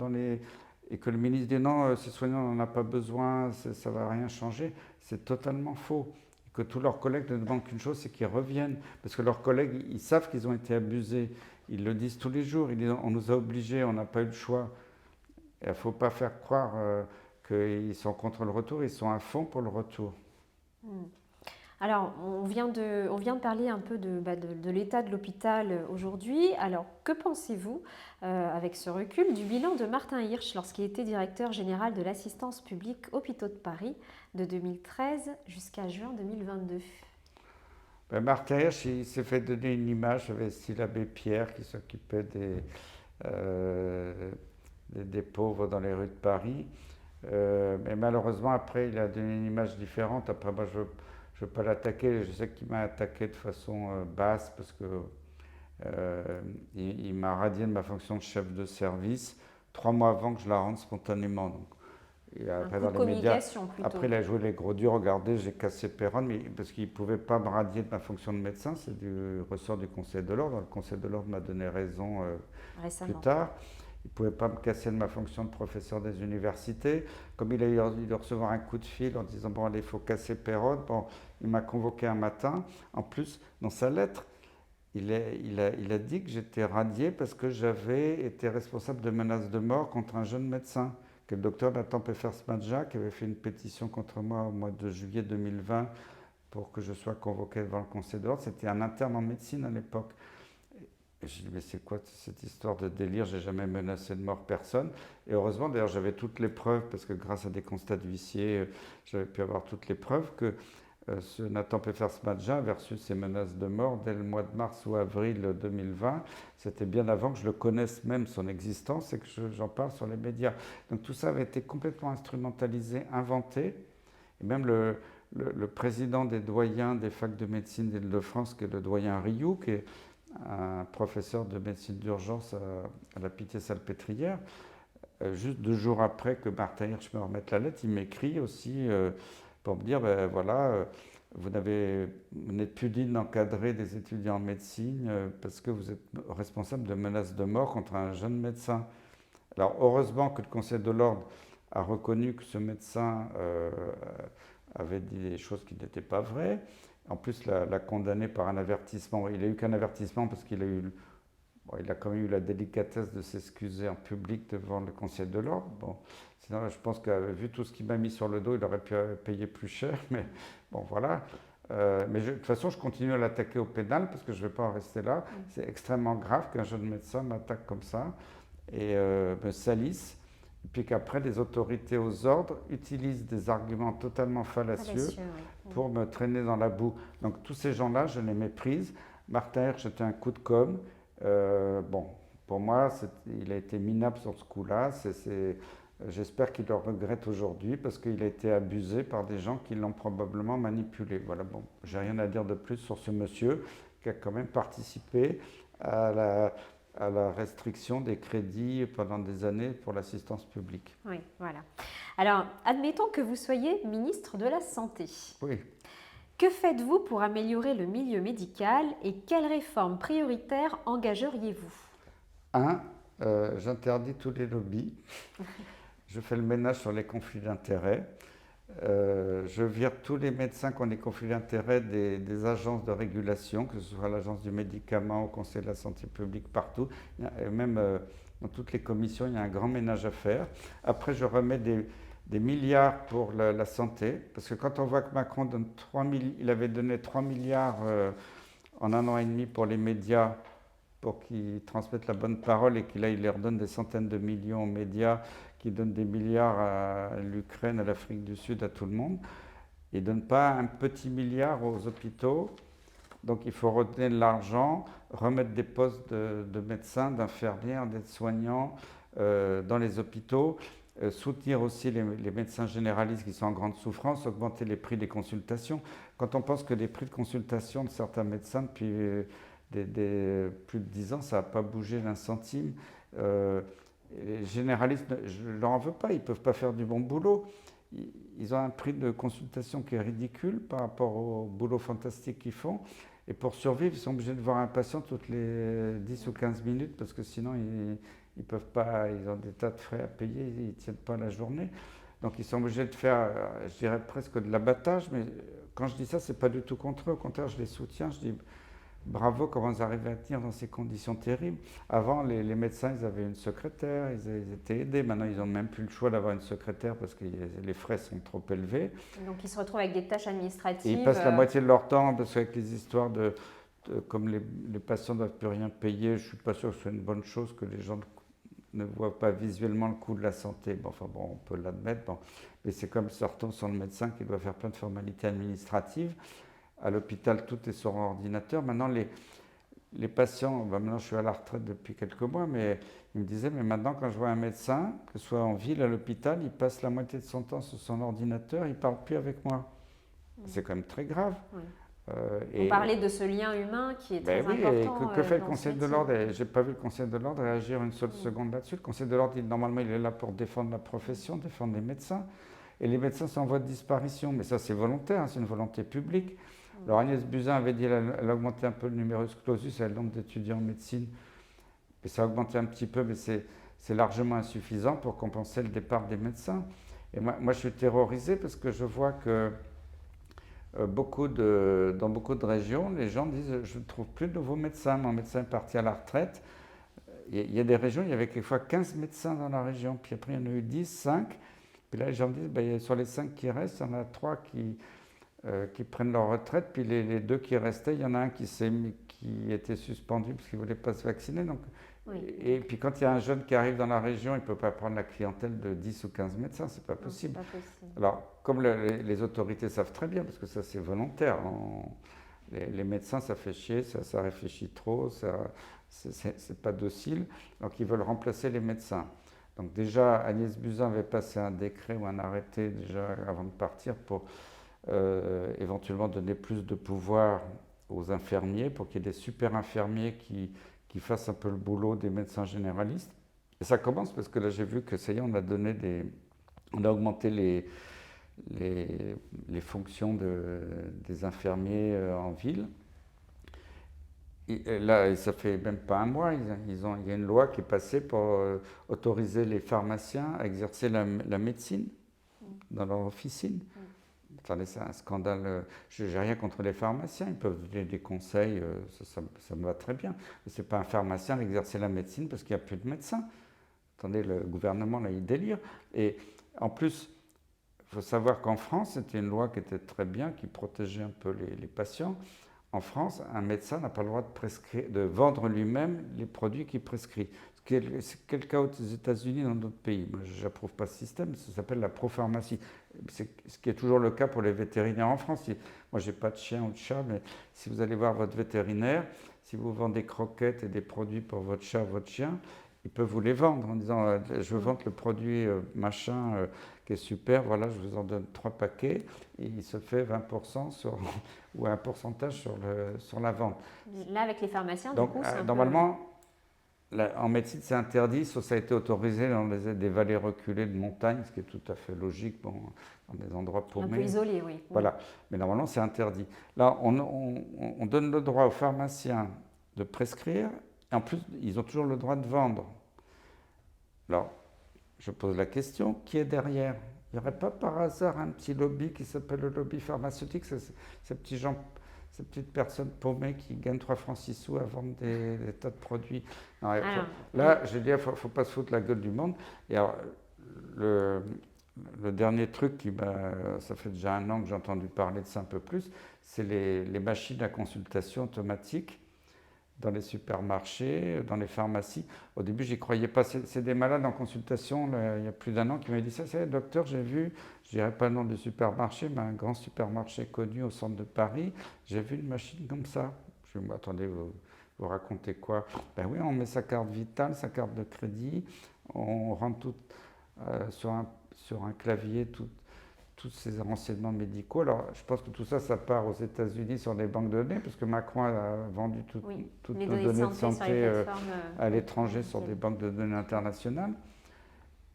et que le ministre dit non, ces soignants, on n'en a pas besoin, ça ne va rien changer, c'est totalement faux. Que tous leurs collègues ne demandent qu'une chose, c'est qu'ils reviennent. Parce que leurs collègues, ils savent qu'ils ont été abusés. Ils le disent tous les jours. Ils disent, on nous a obligés, on n'a pas eu le choix. Il ne faut pas faire croire qu'ils sont contre le retour, ils sont à fond pour le retour. Alors, on vient de parler un peu de l'état de l'hôpital aujourd'hui. Alors, que pensez-vous, avec ce recul, du bilan de Martin Hirsch lorsqu'il était directeur général de l'assistance publique Hôpitaux de Paris de 2013 jusqu'à juin 2022? Martin Hirsch, il s'est fait donner une image avec style l'abbé Pierre qui s'occupait des pauvres dans les rues de Paris. Mais malheureusement, après, il a donné une image différente. Après, moi, je ne veux pas l'attaquer. Je sais qu'il m'a attaqué de façon basse parce qu'il m'a radié de ma fonction de chef de service 3 mois avant que je la rende spontanément. Donc, Et Un après, coup dans de les médias, communication plutôt. après, il a joué les gros durs. Regardez, j'ai cassé Péronne, mais parce qu'il ne pouvait pas me radier de ma fonction de médecin. C'est du ressort du Conseil de l'Ordre. Le Conseil de l'Ordre m'a donné raison plus Récemment. tard. Il ne pouvait pas me casser de ma fonction de professeur des universités. Comme il a eu envie de recevoir un coup de fil en disant bon, allez, il faut casser Péronne, bon, il m'a convoqué un matin. En plus, dans sa lettre, il a dit que j'étais radié parce que j'avais été responsable de menaces de mort contre un jeune médecin, que le docteur Nathan Peffersmadja, qui avait fait une pétition contre moi au mois de juillet 2020 pour que je sois convoqué devant le Conseil de l'Ordre. C'était un interne en médecine à l'époque. Et j'ai dit, mais c'est quoi cette histoire de délire? J'ai jamais menacé de mort personne. Et heureusement, d'ailleurs, j'avais toutes les preuves, parce que grâce à des constats d'huissier, j'avais pu avoir toutes les preuves que ce Nathan Peffersmadja avait reçu ces menaces de mort dès le mois de mars ou avril 2020. C'était bien avant que je le connaisse même son existence et que j'en parle sur les médias. Donc tout ça avait été complètement instrumentalisé, inventé. Et même le président des doyens des facs de médecine d'Île-de-France, qui est le doyen Rioux, qui est un professeur de médecine d'urgence à la Pitié-Salpêtrière, juste 2 jours après que Martin Hirsch me remette la lettre, il m'écrit aussi pour me dire, ben voilà, vous n'êtes plus digne d'encadrer des étudiants en médecine parce que vous êtes responsable de menaces de mort contre un jeune médecin. Alors heureusement que le Conseil de l'Ordre a reconnu que ce médecin avait dit des choses qui n'étaient pas vraies. En plus, l'a condamné par un avertissement. Il n'a eu qu'un avertissement parce qu'il a eu, bon, il a quand même eu la délicatesse de s'excuser en public devant le Conseil de l'Ordre. Bon, sinon, je pense que vu tout ce qu'il m'a mis sur le dos, il aurait pu payer plus cher. Mais bon, voilà. Mais de toute façon, je continue à l'attaquer au pénal parce que je ne vais pas en rester là. C'est extrêmement grave qu'un jeune médecin m'attaque comme ça et me salisse. Et puis qu'après, les autorités aux ordres utilisent des arguments totalement fallacieux pour me traîner dans la boue. Donc tous ces gens-là, je les méprise. Martin Hirsch, c'était un coup de com'. Bon, pour moi, il a été minable sur ce coup-là. J'espère qu'il le regrette aujourd'hui parce qu'il a été abusé par des gens qui l'ont probablement manipulé. Voilà, bon, j'ai rien à dire de plus sur ce monsieur qui a quand même participé à la restriction des crédits pendant des années pour l'assistance publique. Oui, voilà. Alors, admettons que vous soyez ministre de la Santé. Oui. Que faites-vous pour améliorer le milieu médical et quelles réformes prioritaires engageriez-vous? 1. J'interdis tous les lobbies. Je fais le ménage sur les conflits d'intérêts. Je vire tous les médecins qui ont des conflits d'intérêts des agences de régulation, que ce soit l'agence du médicament, au Conseil de la santé publique, partout. Et même dans toutes les commissions, il y a un grand ménage à faire. Après, je remets des milliards pour la santé, parce que quand on voit que Macron donne il avait donné 3 milliards en 1 an et demi pour les médias, pour qu'ils transmettent la bonne parole et qu'il il leur donne des centaines de millions aux médias, qui donnent des milliards à l'Ukraine, à l'Afrique du Sud, à tout le monde. Il ne donne pas un petit milliard aux hôpitaux. Donc il faut retenir de l'argent, remettre des postes de médecins, d'infirmières, d'aides-soignants dans les hôpitaux, soutenir aussi les médecins généralistes qui sont en grande souffrance, augmenter les prix des consultations. Quand on pense que les prix de consultation de certains médecins depuis plus de 10 ans, ça n'a pas bougé d'un centime. Les généralistes, je ne leur en veux pas, ils ne peuvent pas faire du bon boulot. Ils ont un prix de consultation qui est ridicule par rapport au boulot fantastique qu'ils font. Et pour survivre, ils sont obligés de voir un patient toutes les 10 ou 15 minutes parce que sinon, ils peuvent pas, ils ont des tas de frais à payer, ils ne tiennent pas la journée. Donc ils sont obligés de faire, je dirais presque de l'abattage. Mais quand je dis ça, ce n'est pas du tout contre eux. Au contraire, je les soutiens. Je dis bravo comment ils arrivent à tenir dans ces conditions terribles. Avant, les médecins, ils avaient une secrétaire, ils étaient aidés. Maintenant, ils n'ont même plus le choix d'avoir une secrétaire parce que les frais sont trop élevés. Donc, ils se retrouvent avec des tâches administratives. Et ils passent la moitié de leur temps, parce qu'avec les histoires comme les patients ne doivent plus rien payer, je ne suis pas sûr que ce soit une bonne chose que les gens ne voient pas visuellement le coût de la santé. Bon, enfin bon, on peut l'admettre. Bon. Mais c'est comme ça retombe sur le médecin qui doit faire plein de formalités administratives. À l'hôpital, tout est sur ordinateur. Maintenant, les patients, maintenant je suis à la retraite depuis quelques mois, mais ils me disaient, mais maintenant quand je vois un médecin, que ce soit en ville, à l'hôpital, il passe la moitié de son temps sur son ordinateur, il ne parle plus avec moi. C'est quand même très grave. On parlait de ce lien humain qui est très oui, important. Et que fait le dans ce Conseil de métier. l'ordre? Je n'ai pas vu le Conseil de l'ordre réagir une seule seconde là-dessus. Le Conseil de l'ordre, normalement, il est là pour défendre la profession, défendre les médecins. Et les médecins sont en voie de disparition. Mais ça, c'est volontaire, hein, c'est une volonté publique. Alors Agnès Buzyn avait dit qu'elle a augmenté un peu le numerus clausus, le nombre d'étudiants en médecine. Et ça a augmenté un petit peu, mais c'est largement insuffisant pour compenser le départ des médecins. Et moi, je suis terrorisé parce que je vois que dans beaucoup de régions, les gens disent je ne trouve plus de nouveaux médecins. Mon médecin est parti à la retraite. Il y a des régions, il y avait quelquefois 15 médecins dans la région, puis après il y en a eu 10, 5. Puis là, les gens me disent sur les 5 qui restent, il y en a 3 qui prennent leur retraite, puis les 2 qui restaient, il y en a un qui était suspendu parce qu'il ne voulait pas se vacciner. Donc, et puis quand il y a un jeune qui arrive dans la région, il ne peut pas prendre la clientèle de 10 ou 15 médecins, c'est pas possible. Non, c'est pas possible. Alors, comme les autorités savent très bien, parce que ça c'est volontaire, les médecins ça fait chier, ça réfléchit trop, c'est pas docile, donc ils veulent remplacer les médecins. Donc déjà, Agnès Buzyn avait passé un décret ou un arrêté déjà avant de partir pour éventuellement donner plus de pouvoir aux infirmiers, pour qu'il y ait des super infirmiers qui fassent un peu le boulot des médecins généralistes. Et ça commence parce que là j'ai vu que ça y est, on a augmenté les fonctions des infirmiers en ville. Et là, ça fait même pas un mois, il y a une loi qui est passée pour autoriser les pharmaciens à exercer la médecine dans leur officine. Attendez, c'est un scandale. Je n'ai rien contre les pharmaciens, ils peuvent donner des conseils, ça me va très bien. Mais ce n'est pas un pharmacien à exercer la médecine parce qu'il n'y a plus de médecins. Attendez, le gouvernement, là, il délire. Et en plus, il faut savoir qu'en France, c'était une loi qui était très bien, qui protégeait un peu les patients. En France, un médecin n'a pas le droit de vendre lui-même les produits qu'il prescrit. C'est le cas aux États-Unis et dans d'autres pays. Moi, je n'approuve pas ce système, ça s'appelle la propharmacie. C'est ce qui est toujours le cas pour les vétérinaires en France. Moi, je n'ai pas de chien ou de chat, mais si vous allez voir votre vétérinaire, si vous vendez des croquettes et des produits pour votre chat ou votre chien, il peut vous les vendre en disant je veux vendre le produit machin qui est super, voilà, je vous en donne 3 paquets, et il se fait 20% ou un pourcentage sur la vente. Là, avec les pharmaciens, donc, du coup, c'est normalement, en médecine, c'est interdit, sauf ça a été autorisé dans des vallées reculées de montagne, ce qui est tout à fait logique, dans des endroits paumés. Un peu isolés, oui. Voilà, mais normalement, c'est interdit. Là, on donne le droit aux pharmaciens de prescrire, et en plus, ils ont toujours le droit de vendre. Alors, je pose la question, qui est derrière? Il n'y aurait pas par hasard un petit lobby qui s'appelle le lobby pharmaceutique, ces petites personnes paumées qui gagnent 3 francs 6 sous à vendre des tas de produits. Non, là, je dis, il ne faut pas se foutre la gueule du monde. Et alors, le dernier truc ça fait déjà 1 an que j'ai entendu parler de ça un peu plus, c'est les machines à consultation automatique dans les supermarchés, dans les pharmacies. Au début, j'y croyais pas. C'est des malades en consultation, il y a plus d'1 an, qui m'avaient dit ça. C'est docteur, j'ai vu, je dirais pas le nom du supermarché, mais un grand supermarché connu au centre de Paris, j'ai vu une machine comme ça. Je me dis, attendez, vous racontez quoi? Ben oui, on met sa carte vitale, sa carte de crédit, on rentre tout sur un clavier, tous ces renseignements médicaux. Alors, je pense que tout ça, ça part aux États-Unis sur des banques de données, parce que Macron a vendu toutes nos données de santé à l'étranger sur des banques de données internationales.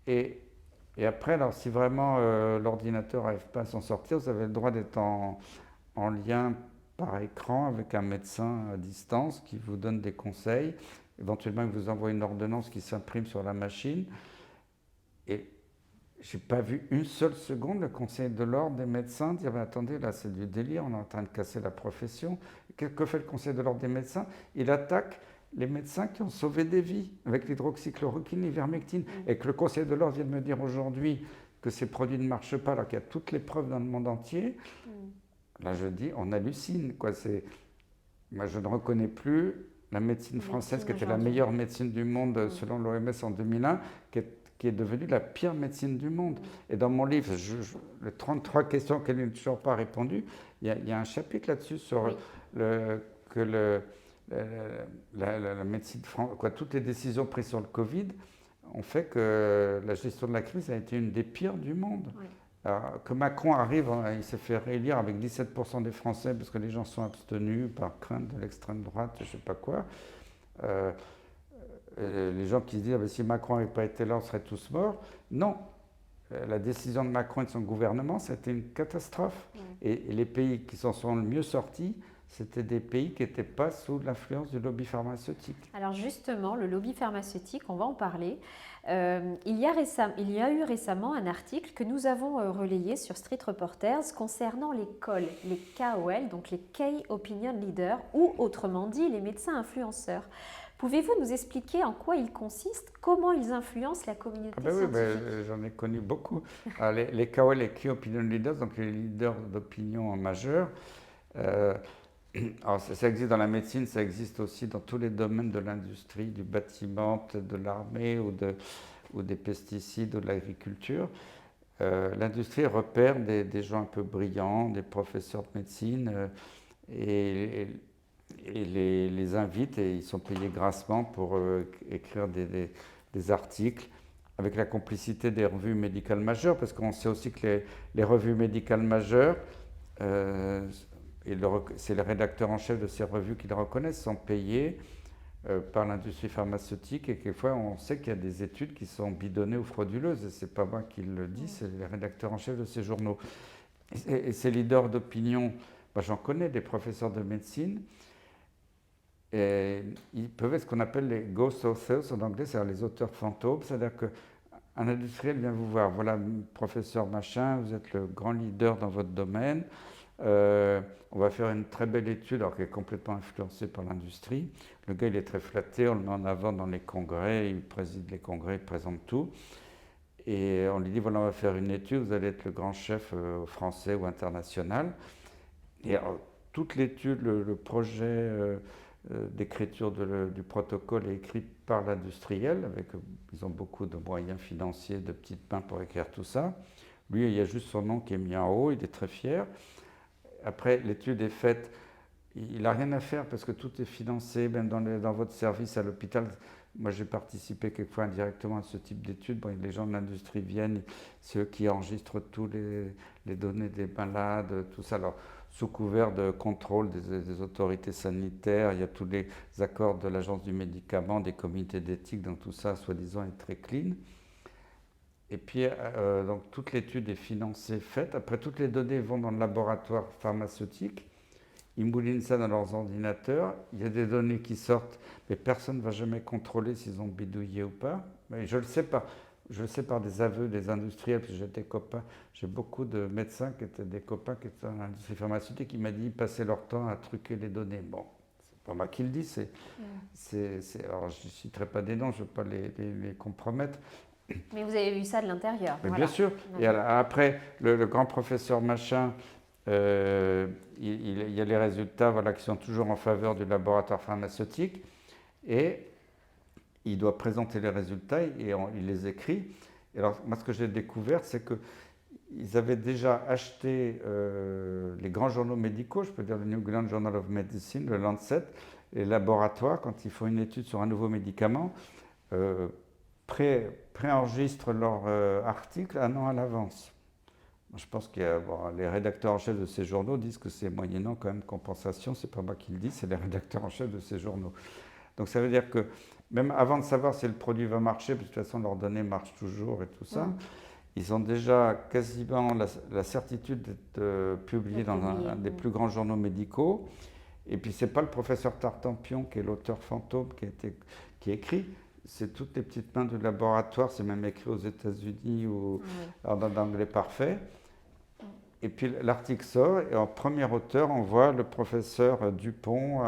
Et après, alors, si vraiment l'ordinateur n'arrive pas à s'en sortir, vous avez le droit d'être en lien par écran avec un médecin à distance qui vous donne des conseils. Éventuellement, il vous envoie une ordonnance qui s'imprime sur la machine. Et je n'ai pas vu une seule seconde le Conseil de l'ordre des médecins dire attendez, là c'est du délire, on est en train de casser la profession. Que fait le Conseil de l'ordre des médecins? Il attaque les médecins qui ont sauvé des vies avec l'hydroxychloroquine, l'ivermectine. Et que le Conseil de l'ordre vient de me dire aujourd'hui que ces produits ne marchent pas alors qu'il y a toutes les preuves dans le monde entier. Là je dis, on hallucine. Moi je ne reconnais plus la médecine française qui était la meilleure médecine du monde selon l'OMS en 2001, qui est devenue la pire médecine du monde. Et dans mon livre, les 33 questions qu'elle n'a toujours pas répondu, il y a un chapitre là-dessus sur la médecine française, toutes les décisions prises sur le Covid ont fait que la gestion de la crise a été une des pires du monde. Alors, que Macron arrive, hein, il s'est fait réélire avec 17% des Français parce que les gens sont abstenus par crainte de l'extrême droite, je ne sais pas quoi. Euh, les gens qui se disent ah, ben, si Macron n'avait pas été là, on serait tous morts. Non, la décision de Macron et de son gouvernement, c'était une catastrophe. Et les pays qui s'en sont le mieux sortis, c'était des pays qui n'étaient pas sous l'influence du lobby pharmaceutique. Alors justement, le lobby pharmaceutique, on va en parler. Il y a eu récemment un article que nous avons relayé sur Street Reporters concernant les KOL, les KOL, donc les Key Opinion Leaders, ou autrement dit les médecins influenceurs. Pouvez-vous nous expliquer en quoi ils consistent, comment ils influencent la communauté scientifique? Oui, j'en ai connu beaucoup. Alors, les KOL, les Key Opinion Leaders, donc les leaders d'opinion majeurs, alors ça existe dans la médecine, ça existe aussi dans tous les domaines de l'industrie, du bâtiment, de l'armée ou des pesticides ou de l'agriculture. L'industrie repère des gens un peu brillants, des professeurs de médecine, et les invite et ils sont payés grassement pour écrire des articles avec la complicité des revues médicales majeures, parce qu'on sait aussi que les revues médicales majeures, c'est les rédacteurs en chef de ces revues qui le reconnaissent, sont payés par l'industrie pharmaceutique et quelquefois on sait qu'il y a des études qui sont bidonnées ou frauduleuses et c'est pas moi qui le dis, c'est les rédacteurs en chef de ces journaux. Et ces leaders d'opinion, j'en connais des professeurs de médecine. Et ils peuvent être ce qu'on appelle les ghost authors en anglais, c'est-à-dire les auteurs fantômes. C'est-à-dire qu'un industriel vient vous voir, voilà, professeur machin, vous êtes le grand leader dans votre domaine. On va faire une très belle étude, alors qu'elle est complètement influencée par l'industrie. Le gars, il est très flatté, on le met en avant dans les congrès, il préside les congrès, il présente tout. Et on lui dit, voilà, on va faire une étude, vous allez être le grand chef français ou international. Et alors, toute l'étude, le projet d'écriture du protocole est écrit par l'industriel, ils ont beaucoup de moyens financiers, de petites mains pour écrire tout ça. Lui, il y a juste son nom qui est mis en haut, il est très fier. Après, l'étude est faite, il n'a rien à faire parce que tout est financé, même dans votre service à l'hôpital. Moi, j'ai participé quelquefois indirectement à ce type d'études. Bon, les gens de l'industrie viennent, c'est eux qui enregistrent tous les données des malades, tout ça. Alors, sous couvert de contrôle des autorités sanitaires, il y a tous les accords de l'Agence du médicament, des comités d'éthique, donc tout ça, soi-disant, est très clean. Et puis, donc, toute l'étude est financée, faite. Après, toutes les données vont dans le laboratoire pharmaceutique. Ils moulinent ça dans leurs ordinateurs. Il y a des données qui sortent, mais personne ne va jamais contrôler s'ils ont bidouillé ou pas. Mais je le sais pas. Je le sais par des aveux des industriels, parce que j'ai des copains, j'ai beaucoup de médecins qui étaient des copains qui étaient dans l'industrie pharmaceutique, qui m'ont dit qu'ils passaient leur temps à truquer les données. Bon, c'est pas moi qui le dis, alors je ne citerai pas des noms, je ne veux pas les compromettre. Mais vous avez vu ça de l'intérieur. Mais voilà. Bien sûr. Et après, le grand professeur machin, il y a les résultats voilà, qui sont toujours en faveur du laboratoire pharmaceutique. Et il doit présenter les résultats et il les écrit. Et alors, moi, ce que j'ai découvert, c'est qu'ils avaient déjà acheté les grands journaux médicaux, je peux dire le New England Journal of Medicine, le Lancet, les laboratoires, quand ils font une étude sur un nouveau médicament, préenregistrent leur article un an à l'avance. Je pense que les rédacteurs en chef de ces journaux disent que c'est moyennant quand même compensation, c'est pas moi qui le dis, c'est les rédacteurs en chef de ces journaux. Donc ça veut dire que même avant de savoir si le produit va marcher, parce que de toute façon leurs données marchent toujours et tout ça, ils ont déjà quasiment la certitude d'être publiés dans un des plus grands journaux médicaux. Et puis c'est pas le professeur Tartampion qui est l'auteur fantôme qui écrit, c'est toutes les petites mains du laboratoire, c'est même écrit aux États-Unis ou en anglais parfait. Et puis l'article sort et en premier auteur, on voit le professeur Dupont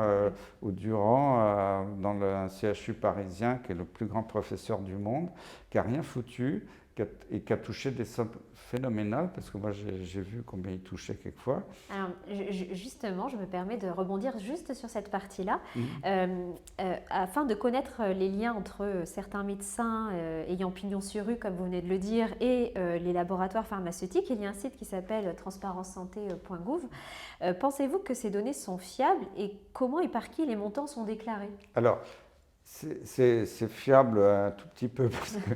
ou Durand dans le CHU parisien, qui est le plus grand professeur du monde, qui n'a rien foutu et qui a touché des sommes phénoménales, parce que moi j'ai vu combien il touchait quelquefois. Alors justement, je me permets de rebondir juste sur cette partie-là, afin de connaître les liens entre certains médecins ayant pignon sur rue, comme vous venez de le dire, et les laboratoires pharmaceutiques. Il y a un site qui s'appelle transparencesanté.gouv. Pensez-vous que ces données sont fiables et comment et par qui les montants sont déclarés? Alors, c'est fiable un tout petit peu parce que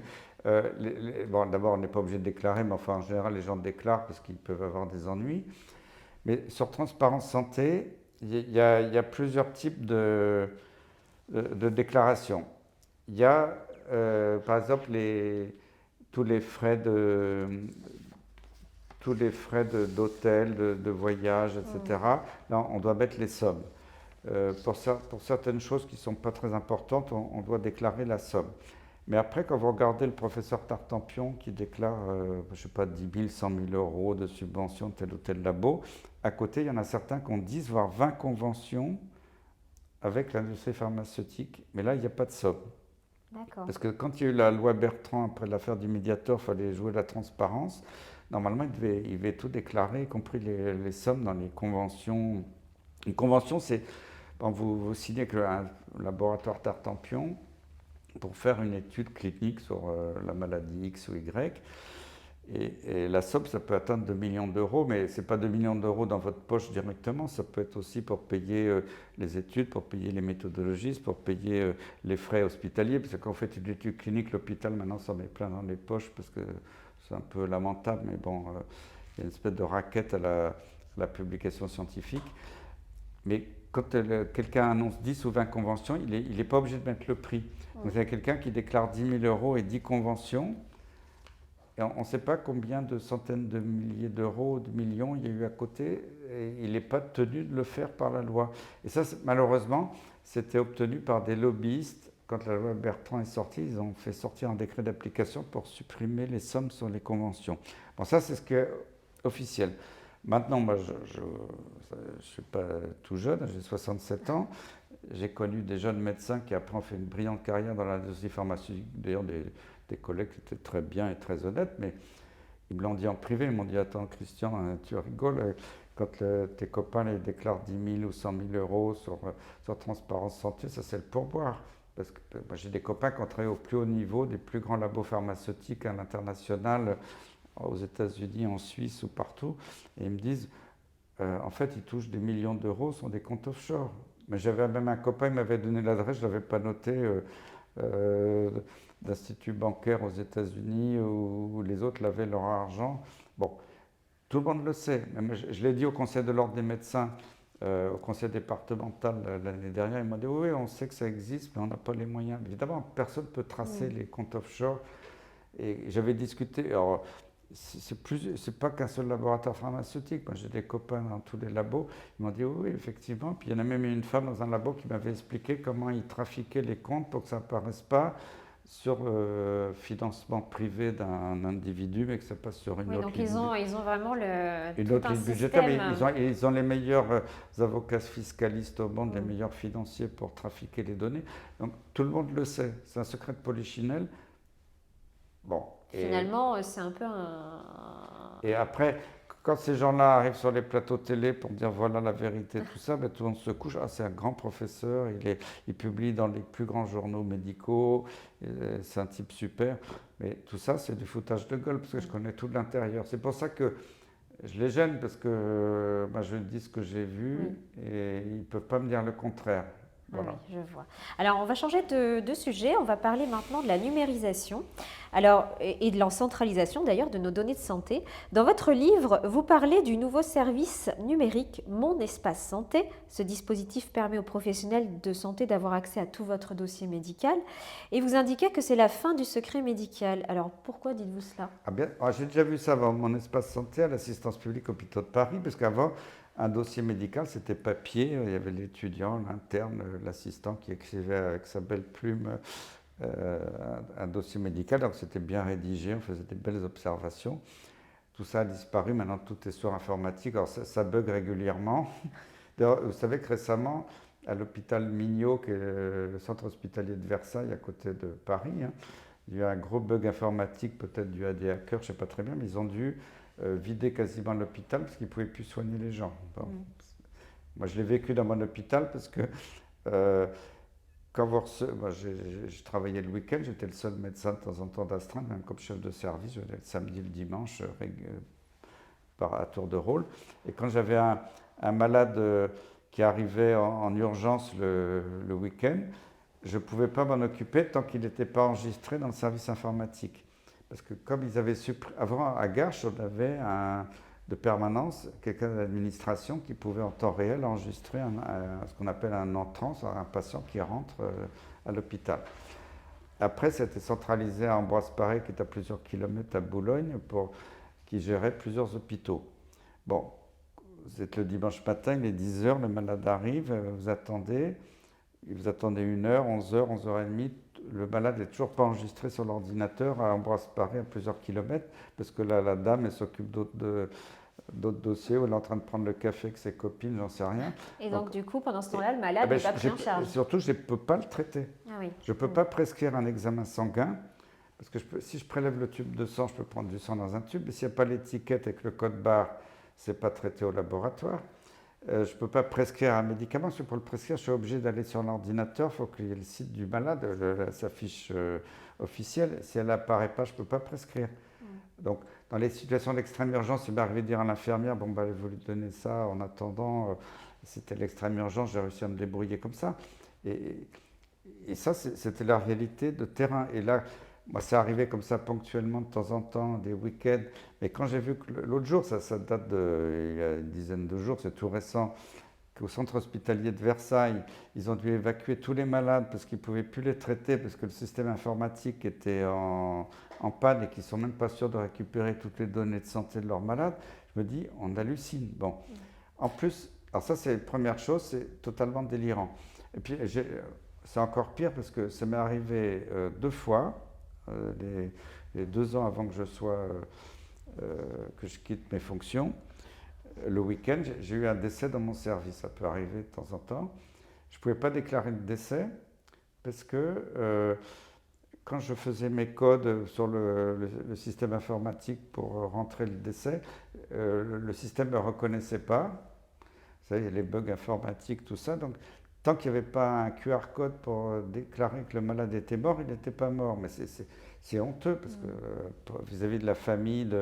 Bon, d'abord, on n'est pas obligé de déclarer, mais enfin, en général, les gens déclarent parce qu'ils peuvent avoir des ennuis. Mais sur Transparence Santé, il y a plusieurs types de déclarations. Il y a, par exemple, tous les frais d'hôtel, de voyage, etc. Là, on doit mettre les sommes. Pour certaines choses qui ne sont pas très importantes, on doit déclarer la somme. Mais après, quand vous regardez le professeur Tartampion qui déclare, je ne sais pas, 10 000, 100 000 euros de subvention de tel ou tel labo, à côté, il y en a certains qui ont 10, voire 20 conventions avec l'industrie pharmaceutique. Mais là, il n'y a pas de somme. D'accord. Parce que quand il y a eu la loi Bertrand, après l'affaire du Mediator, il fallait jouer la transparence. Normalement, il devait tout déclarer, y compris les sommes dans les conventions. Une convention, c'est quand vous signez avec un laboratoire Tartampion pour faire une étude clinique sur la maladie X ou Y. Et la somme, ça peut atteindre 2 millions d'euros, mais ce n'est pas 2 millions d'euros dans votre poche directement, ça peut être aussi pour payer les études, pour payer les méthodologistes, pour payer les frais hospitaliers, parce que quand vous faites une étude clinique, l'hôpital maintenant s'en met plein dans les poches, parce que c'est un peu lamentable, mais bon, il y a une espèce de raquette à la publication scientifique. Mais quand quelqu'un annonce 10 ou 20 conventions, il n'est pas obligé de mettre le prix. Donc il y a quelqu'un qui déclare 10 000 euros et 10 conventions, et on ne sait pas combien de centaines de milliers d'euros, de millions il y a eu à côté, et il n'est pas tenu de le faire par la loi. Et ça, malheureusement, c'était obtenu par des lobbyistes. Quand la loi Bertrand est sortie, ils ont fait sortir un décret d'application pour supprimer les sommes sur les conventions. Bon, ça, c'est ce qui est officiel. Maintenant, moi, je ne suis pas tout jeune, j'ai 67 ans. J'ai connu des jeunes médecins qui après ont fait une brillante carrière dans l'industrie pharmaceutique, d'ailleurs des collègues qui étaient très bien et très honnêtes, mais ils me l'ont dit en privé, ils m'ont dit attends Christian, tu rigoles, quand tes copains les déclarent 10 000 ou 100 000 euros sur Transparence Santé, ça c'est le pourboire. Parce que moi, j'ai des copains qui ont travaillé au plus haut niveau, des plus grands labos pharmaceutiques à l'international, aux États-Unis, en Suisse ou partout, et ils me disent en fait ils touchent des millions d'euros sur des comptes offshore. Mais j'avais même un copain, il m'avait donné l'adresse, je ne l'avais pas noté, d'instituts bancaires aux États-Unis où les autres lavaient leur argent. Bon, tout le monde le sait. Même je l'ai dit au Conseil de l'Ordre des médecins, au Conseil départemental l'année dernière, ils m'ont dit oui, on sait que ça existe, mais on n'a pas les moyens. Évidemment, personne ne peut tracer les comptes offshore. Et j'avais discuté. Alors, c'est pas qu'un seul laboratoire pharmaceutique. Moi, j'ai des copains dans tous les labos. Ils m'ont dit oui, effectivement. Puis il y en a même une femme dans un labo qui m'avait expliqué comment ils trafiquaient les comptes pour que ça n'apparaisse pas sur financement privé d'un individu, mais que ça passe sur une Oui, autre donc ligne. ils ont vraiment Une tout autre un ligne budgétaire, mais système. ils ont les meilleurs avocats fiscalistes au monde, les meilleurs financiers pour trafiquer les données. Donc tout le monde le sait. C'est un secret de polichinelle. Bon. Finalement, c'est un peu un... Et après, quand ces gens-là arrivent sur les plateaux télé pour dire voilà la vérité, tout ça, ben, tout le monde se couche. Ah, c'est un grand professeur, il publie dans les plus grands journaux médicaux, c'est un type super. Mais tout ça, c'est du foutage de gueule, parce que je connais tout de l'intérieur. C'est pour ça que je les gêne, parce que moi, je dis ce que j'ai vu, et ils ne peuvent pas me dire le contraire. Voilà. Oui, je vois. Alors, on va changer de sujet. On va parler maintenant de la numérisation et de la centralisation d'ailleurs de nos données de santé. Dans votre livre, vous parlez du nouveau service numérique Mon Espace Santé. Ce dispositif permet aux professionnels de santé d'avoir accès à tout votre dossier médical. Et vous indiquez que c'est la fin du secret médical. Alors, pourquoi dites-vous cela? Ah bien, j'ai déjà vu ça avant Mon Espace Santé à l'Assistance publique Hôpitaux de Paris, parce qu'avant, un dossier médical, c'était papier. Il y avait l'étudiant, l'interne, l'assistant qui écrivait avec sa belle plume un dossier médical. Donc c'était bien rédigé, on faisait des belles observations. Tout ça a disparu, maintenant tout est sur informatique. Alors ça bug régulièrement. D'ailleurs, vous savez que récemment, à l'hôpital Mignot, qui est le centre hospitalier de Versailles, à côté de Paris, hein, il y a eu un gros bug informatique, peut-être dû à des hackers, je ne sais pas très bien, mais ils ont dû vider quasiment l'hôpital parce qu'ils ne pouvaient plus soigner les gens. Bon. Moi, je l'ai vécu dans mon hôpital parce que quand moi, je travaillais le week-end, j'étais le seul médecin de temps en temps d'astreinte, même comme chef de service, je venais le samedi, le dimanche, à tour de rôle. Et quand j'avais un malade qui arrivait en urgence le week-end, je ne pouvais pas m'en occuper tant qu'il n'était pas enregistré dans le service informatique. parce que comme ils avaient avant à Garches, on avait de permanence quelqu'un de l'administration qui pouvait en temps réel enregistrer ce qu'on appelle un entrant, un patient qui rentre à l'hôpital. Après, c'était centralisé à Ambroise Paré, qui est à plusieurs kilomètres à Boulogne, qui gérait plusieurs hôpitaux. Bon, vous êtes le dimanche matin, il est 10 heures, le malade arrive, vous attendez 1 heure, 11 heures, 11h30. Le malade n'est toujours pas enregistré sur l'ordinateur à Ambroise Paré, à plusieurs kilomètres, parce que là, la dame, elle s'occupe d'autres dossiers, ou elle est en train de prendre le café avec ses copines, j'en sais rien. Et donc du coup, pendant ce temps-là, le malade n'est pas pris en charge. Surtout, je ne peux pas le traiter. Ah oui. Je ne peux pas prescrire un examen sanguin, parce que si je prélève le tube de sang, je peux prendre du sang dans un tube, mais s'il n'y a pas l'étiquette avec le code barre, ce n'est pas traité au laboratoire. Je ne peux pas prescrire un médicament, parce que pour le prescrire, je suis obligé d'aller sur l'ordinateur, il faut qu'il y ait le site du malade, sa fiche officielle. Si elle n'apparaît pas, je ne peux pas prescrire. Donc, dans les situations d'extrême urgence, il m'est arrivé de dire à l'infirmière, bon, bah, vous lui donnez ça en attendant, c'était l'extrême urgence, j'ai réussi à me débrouiller comme ça. Et ça, c'était la réalité de terrain. Et là, moi, ça arrivait comme ça ponctuellement de temps en temps, des week-ends. Mais quand j'ai vu que l'autre jour, ça date il y a une dizaine de jours, c'est tout récent, qu'au centre hospitalier de Versailles, ils ont dû évacuer tous les malades parce qu'ils ne pouvaient plus les traiter, parce que le système informatique était en panne et qu'ils ne sont même pas sûrs de récupérer toutes les données de santé de leurs malades. Je me dis, on hallucine. Bon. En plus, alors ça, c'est la première chose, c'est totalement délirant. Et puis, c'est encore pire parce que ça m'est arrivé 2 fois. Les 2 ans avant que que je quitte mes fonctions, le week-end, j'ai eu un décès dans mon service. Ça peut arriver de temps en temps. Je ne pouvais pas déclarer le décès parce que quand je faisais mes codes sur le système informatique pour rentrer le décès, le système ne me reconnaissait pas. Vous savez, les bugs informatiques, tout ça. Donc, tant qu'il n'y avait pas un QR code pour déclarer que le malade était mort, il n'était pas mort. Mais c'est honteux parce que vis-à-vis de la famille,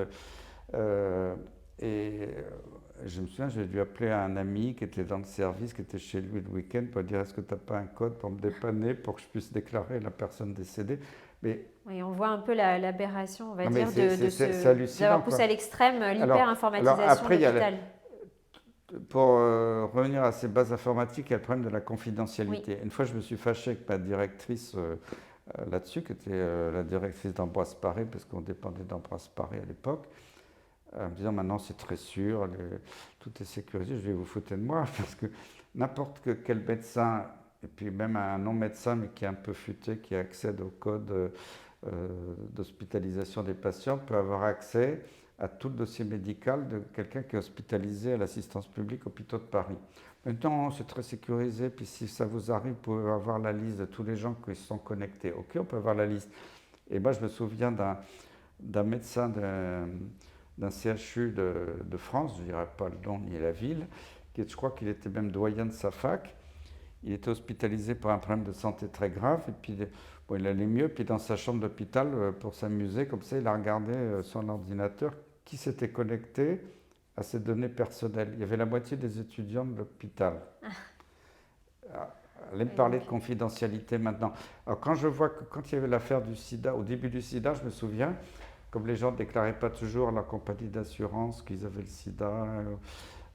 je me souviens, j'ai dû appeler un ami qui était dans le service, qui était chez lui le week-end, pour dire est-ce que tu n'as pas un code pour me dépanner pour que je puisse déclarer la personne décédée. Mais oui, on voit un peu l'aberration, on va dire, d'avoir poussé à l'extrême l'hyper-informatisation de l'hôpital. Pour revenir à ces bases informatiques, il y a le problème de la confidentialité. Oui. Une fois, je me suis fâché avec ma directrice là-dessus, qui était la directrice d'Ambroise Paré, parce qu'on dépendait d'Ambroise Paré à l'époque, en me disant maintenant c'est très sûr, tout est sécurisé. Je vais vous foutre de moi, parce que n'importe quel médecin, et puis même un non-médecin, mais qui est un peu futé, qui accède au code d'hospitalisation des patients, peut avoir accès à tout le dossier médical de quelqu'un qui est hospitalisé à l'assistance publique Hôpitaux de Paris. Maintenant, c'est très sécurisé, puis si ça vous arrive, vous pouvez avoir la liste de tous les gens qui sont connectés. Ok, on peut avoir la liste. Et moi, je me souviens d'un médecin d'un CHU de France, je ne dirais pas le nom ni la ville, je crois qu'il était même doyen de sa fac. Il était hospitalisé pour un problème de santé très grave, et puis bon, il allait mieux, puis dans sa chambre d'hôpital, pour s'amuser, comme ça, il a regardé sur l'ordinateur qui s'était connecté à ses données personnelles. Il y avait la moitié des étudiants de l'hôpital. Allez me parler de confidentialité maintenant. Alors quand je vois que quand il y avait l'affaire du sida, au début du sida, je me souviens, comme les gens ne déclaraient pas toujours à leur compagnie d'assurance qu'ils avaient le sida,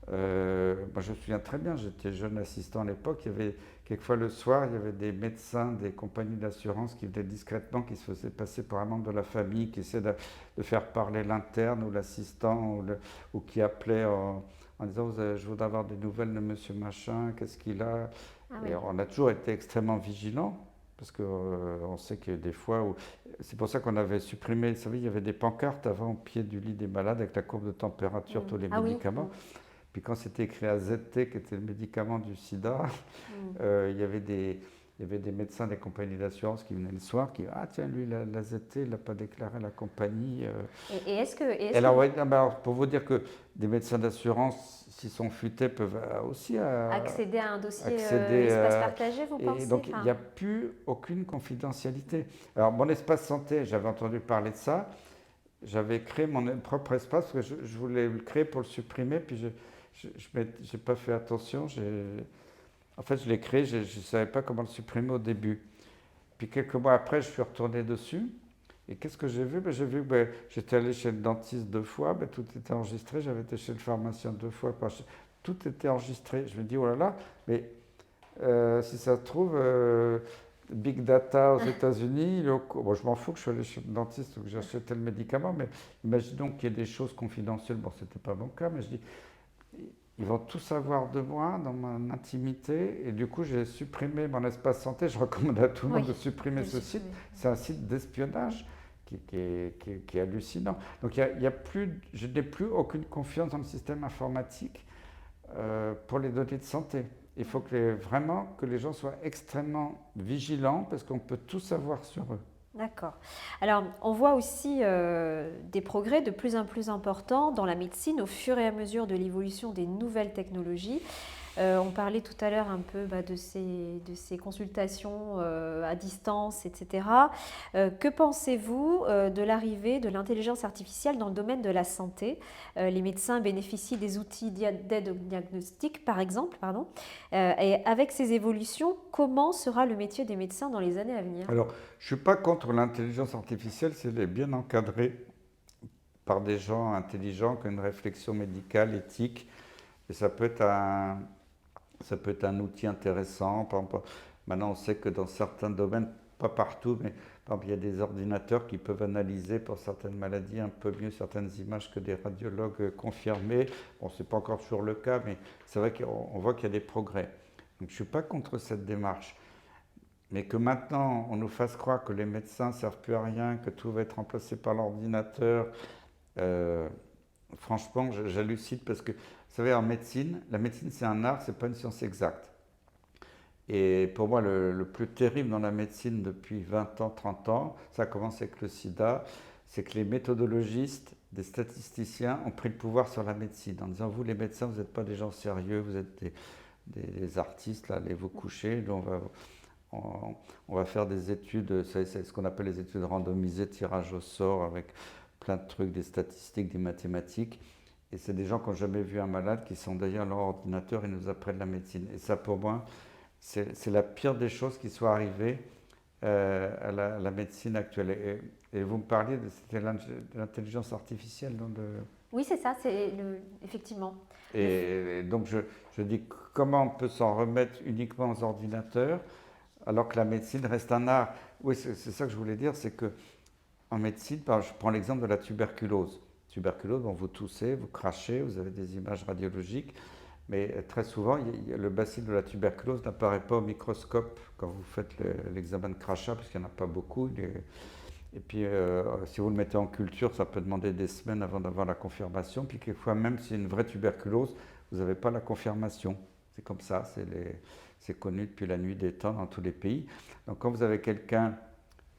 moi je me souviens très bien, j'étais jeune assistant à l'époque, il y avait quelquefois le soir, il y avait des médecins des compagnies d'assurance qui venaient discrètement, qui se faisaient passer pour un membre de la famille, qui essayaient de faire parler l'interne ou l'assistant, ou qui appelaient en disant je voudrais avoir des nouvelles de monsieur machin, qu'est-ce qu'il a. Et on a toujours été extrêmement vigilants, parce qu'on sait qu'il y a des fois où... C'est pour ça qu'on avait supprimé, vous savez, il y avait des pancartes avant au pied du lit des malades avec la courbe de température, tous les médicaments. Puis quand c'était écrit AZT, qui était le médicament du sida, il y avait des médecins des compagnies d'assurance qui venaient le soir, qui ah tiens, lui, l'AZT, il n'a pas déclaré la compagnie. Et est-ce que... Alors, pour vous dire que des médecins d'assurance, s'ils sont futés, peuvent aussi... accéder à un dossier espace partagé, vous pensez? Et donc, il n'y a plus aucune confidentialité. Alors, mon espace santé, j'avais entendu parler de ça. J'avais créé mon propre espace, parce que je voulais le créer pour le supprimer, puis je n'ai pas fait attention. En fait, je l'ai créé, je ne savais pas comment le supprimer au début. Puis quelques mois après, je suis retourné dessus. Et qu'est-ce que j'ai vu? J'ai vu que j'étais allé chez le dentiste 2 fois, tout était enregistré. J'avais été chez le pharmacien 2 fois, tout était enregistré. Je me dis, oh là là, mais si ça se trouve, Big Data aux États-Unis, bon, je m'en fous que je sois allé chez le dentiste ou que j'achète le médicament, mais imaginons qu'il y ait des choses confidentielles. Bon, c'était pas mon cas, mais je dis, ils vont tout savoir de moi dans mon intimité, et du coup, j'ai supprimé mon espace santé. Je recommande à tout le monde de supprimer ce site. C'est un site d'espionnage qui est hallucinant. Donc, il y a plus, je n'ai plus aucune confiance dans le système informatique pour les données de santé. Il faut vraiment que les gens soient extrêmement vigilants parce qu'on peut tout savoir sur eux. D'accord. Alors, on voit aussi des progrès de plus en plus importants dans la médecine au fur et à mesure de l'évolution des nouvelles technologies. On parlait tout à l'heure un peu de ces consultations à distance, etc. Que pensez-vous de l'arrivée de l'intelligence artificielle dans le domaine de la santé? Les médecins bénéficient des outils d'aide au diagnostic, par exemple. Et avec ces évolutions, comment sera le métier des médecins dans les années à venir? Alors, je ne suis pas contre l'intelligence artificielle si elle est bien encadrée par des gens intelligents qui ont une réflexion médicale, éthique. Et ça peut être un outil intéressant. Par exemple, maintenant, on sait que dans certains domaines, pas partout, mais par exemple, il y a des ordinateurs qui peuvent analyser pour certaines maladies un peu mieux certaines images que des radiologues confirmés. Bon, ce n'est pas encore toujours le cas, mais c'est vrai qu'on voit qu'il y a des progrès. Donc, je ne suis pas contre cette démarche. Mais que maintenant, on nous fasse croire que les médecins ne servent plus à rien, que tout va être remplacé par l'ordinateur, euh, franchement, j'hallucine parce que, vous savez, en médecine, la médecine c'est un art, c'est pas une science exacte. Et pour moi, le plus terrible dans la médecine depuis 20 ans, 30 ans, ça commence avec le sida, c'est que les méthodologistes, des statisticiens ont pris le pouvoir sur la médecine en disant, vous les médecins, vous n'êtes pas des gens sérieux, vous êtes des artistes, là, allez vous coucher, nous, on va faire des études, c'est ce qu'on appelle les études randomisées, tirage au sort, avec plein de trucs, des statistiques, des mathématiques. Et c'est des gens qui n'ont jamais vu un malade, qui sont derrière leur ordinateur et nous apprennent la médecine. Et ça, pour moi, c'est la pire des choses qui soit arrivée à la médecine actuelle. Et vous me parliez de l'intelligence artificielle. Oui, c'est ça, effectivement. Et donc, je dis comment on peut s'en remettre uniquement aux ordinateurs alors que la médecine reste un art. Oui, c'est ça que je voulais dire, c'est que en médecine, je prends l'exemple de la tuberculose. Tuberculose, bon, vous toussez, vous crachez, vous avez des images radiologiques, mais très souvent, le bacille de la tuberculose n'apparaît pas au microscope quand vous faites l'examen de crachat, parce qu'il n'y en a pas beaucoup. Et puis, si vous le mettez en culture, ça peut demander des semaines avant d'avoir la confirmation. Puis, quelquefois, même si c'est une vraie tuberculose, vous n'avez pas la confirmation. C'est comme ça, c'est connu depuis la nuit des temps dans tous les pays. Donc, quand vous avez quelqu'un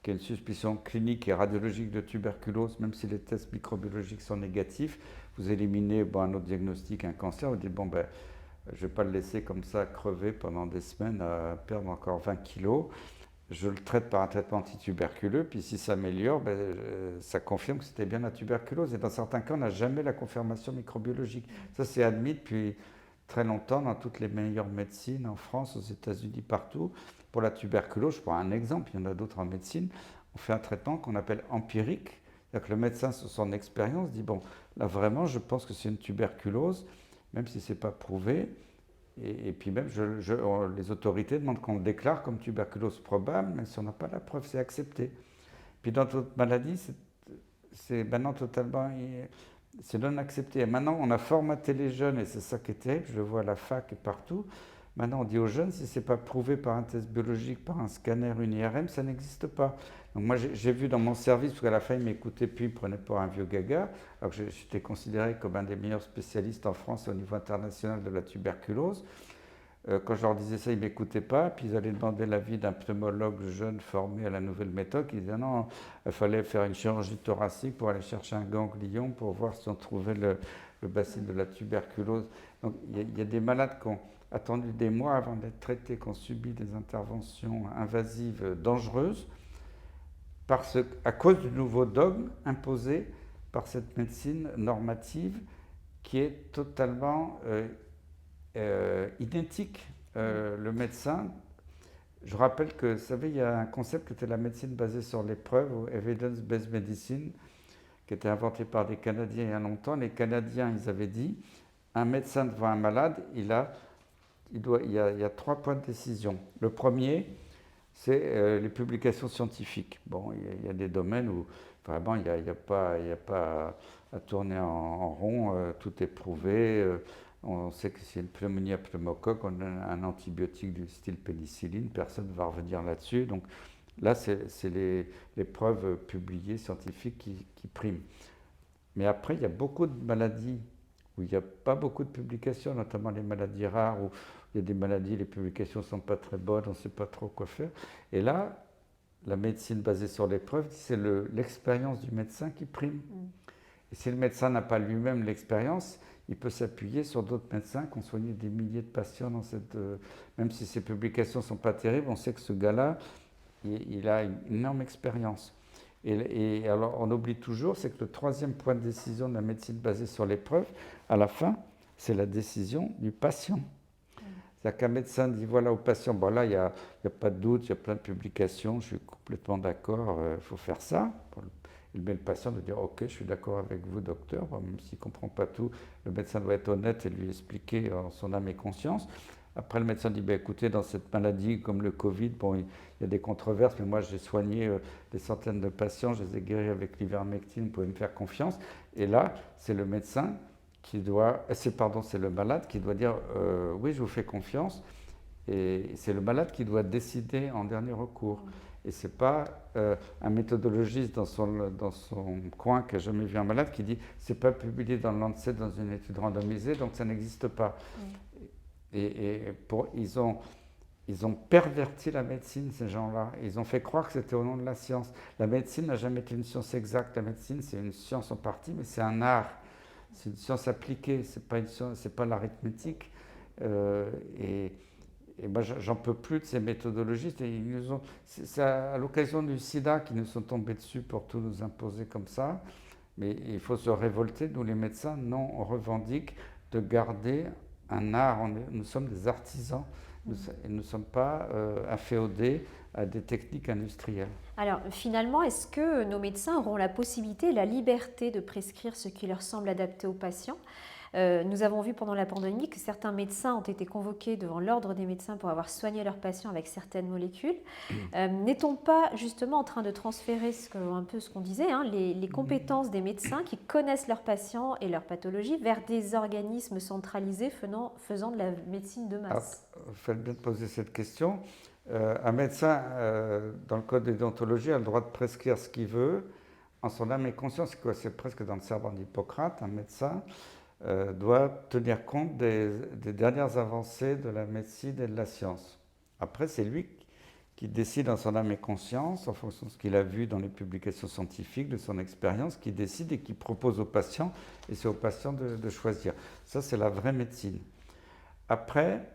qui a une suspicion clinique et radiologique de tuberculose, même si les tests microbiologiques sont négatifs, vous éliminez un autre diagnostic, un cancer, vous dites, je ne vais pas le laisser comme ça crever pendant des semaines, à perdre encore 20 kilos. Je le traite par un traitement antituberculeux, puis si ça améliore, ça confirme que c'était bien la tuberculose. Et dans certains cas, on n'a jamais la confirmation microbiologique. Ça, c'est admis depuis très longtemps dans toutes les meilleures médecines, en France, aux États-Unis, partout. Pour la tuberculose, je prends un exemple, il y en a d'autres en médecine, on fait un traitement qu'on appelle empirique. C'est-à-dire que le médecin, sur son expérience, dit, là vraiment, je pense que c'est une tuberculose, même si ce n'est pas prouvé. Et puis même, les autorités demandent qu'on le déclare comme tuberculose probable, mais si on n'a pas la preuve, c'est accepté. Puis dans d'autres maladies, c'est maintenant totalement... C'est non accepté. Et maintenant, on a formaté les jeunes, et c'est ça qui est terrible, je le vois à la fac et partout. Maintenant, on dit aux jeunes, si ce n'est pas prouvé par un test biologique, par un scanner, une IRM, ça n'existe pas. Donc moi, j'ai vu dans mon service, parce qu'à la fin, ils ne m'écoutaient plus, ils me prenaient pour un vieux gaga, alors que j'étais considéré comme un des meilleurs spécialistes en France et au niveau international de la tuberculose. Quand je leur disais ça, ils ne m'écoutaient pas, puis ils allaient demander l'avis d'un pneumologue jeune formé à la nouvelle méthode. Ils disaient non, il fallait faire une chirurgie thoracique pour aller chercher un ganglion pour voir si on trouvait le bacille de la tuberculose. Donc il y a des malades qui ont attendu des mois avant d'être traités, qui ont subi des interventions invasives dangereuses à cause du nouveau dogme imposé par cette médecine normative qui est totalement inéthique. Le médecin Je rappelle que, vous savez, il y a un concept qui était la médecine basée sur l'épreuve, ou evidence-based medicine, qui était inventé par des Canadiens il y a longtemps. Les Canadiens, ils avaient dit, un médecin devant un malade, il y a 3 points de décision. Le premier, c'est les publications scientifiques. Bon, il y a des domaines où vraiment il y a pas à tourner en rond, tout est prouvé. On sait que c'est une pneumonie à pneumocoque, on a un antibiotique du style pénicilline, personne ne va revenir là-dessus. Donc là, c'est les preuves publiées scientifiques qui priment. Mais après, il y a beaucoup de maladies où il n'y a pas beaucoup de publications, notamment les maladies rares, où il y a des maladies, les publications ne sont pas très bonnes, on ne sait pas trop quoi faire. Et là, la médecine basée sur l'épreuve, c'est l'expérience du médecin qui prime. Et si le médecin n'a pas lui-même l'expérience, il peut s'appuyer sur d'autres médecins qui ont soigné des milliers de patients dans cette... même si ces publications ne sont pas terribles, on sait que ce gars-là, il a une énorme expérience. Et alors, on oublie toujours, c'est que le troisième point de décision de la médecine basée sur l'épreuve, à la fin, c'est la décision du patient. C'est-à-dire qu'un médecin dit voilà au patient, bon là, il n'y a pas de doute, il y a plein de publications, je suis complètement d'accord, il faut faire ça. Il met le patient de dire ok, je suis d'accord avec vous, docteur, bon, même s'il ne comprend pas tout, le médecin doit être honnête et lui expliquer en son âme et conscience. Après, le médecin dit, ben, écoutez, dans cette maladie comme le Covid, bon, il y a des controverses, mais moi j'ai soigné des centaines de patients, je les ai guéris avec l'ivermectine, vous pouvez me faire confiance. Et là, c'est le médecin qui doit, c'est le malade qui doit dire, oui, je vous fais confiance. Et c'est le malade qui doit décider en dernier recours. Et ce n'est pas un méthodologiste dans son coin qui n'a jamais vu un malade qui dit, c'est pas publié dans le Lancet dans une étude randomisée, donc ça n'existe pas. Ils ont perverti la médecine, ces gens-là. Ils ont fait croire que c'était au nom de la science. La médecine n'a jamais été une science exacte. La médecine, c'est une science en partie, mais c'est un art. C'est une science appliquée, c'est pas l'arithmétique. Et moi, j'en peux plus de ces méthodologistes. C'est à l'occasion du sida qu'ils nous sont tombés dessus pour tout nous imposer comme ça. Mais il faut se révolter. Nous, les médecins, non, on revendique de garder un art. Nous sommes des artisans. Nous ne sommes pas inféodés à des techniques industrielles. Alors finalement, est-ce que nos médecins auront la possibilité et la liberté de prescrire ce qui leur semble adapté aux patients ? Nous avons vu pendant la pandémie que certains médecins ont été convoqués devant l'ordre des médecins pour avoir soigné leurs patients avec certaines molécules. N'est-on pas justement en train de transférer un peu ce qu'on disait, hein, les compétences des médecins qui connaissent leurs patients et leurs pathologies vers des organismes centralisés faisant de la médecine de masse? Vous faites bien de poser cette question. Un médecin, dans le code de déontologie, a le droit de prescrire ce qu'il veut en son âme et conscience. C'est presque dans le serment d'Hippocrate. Un médecin doit tenir compte des dernières avancées de la médecine et de la science. Après, c'est lui qui décide en son âme et conscience, en fonction de ce qu'il a vu dans les publications scientifiques, de son expérience, qui décide et qui propose aux patients, et c'est aux patients de choisir. Ça, c'est la vraie médecine. Après,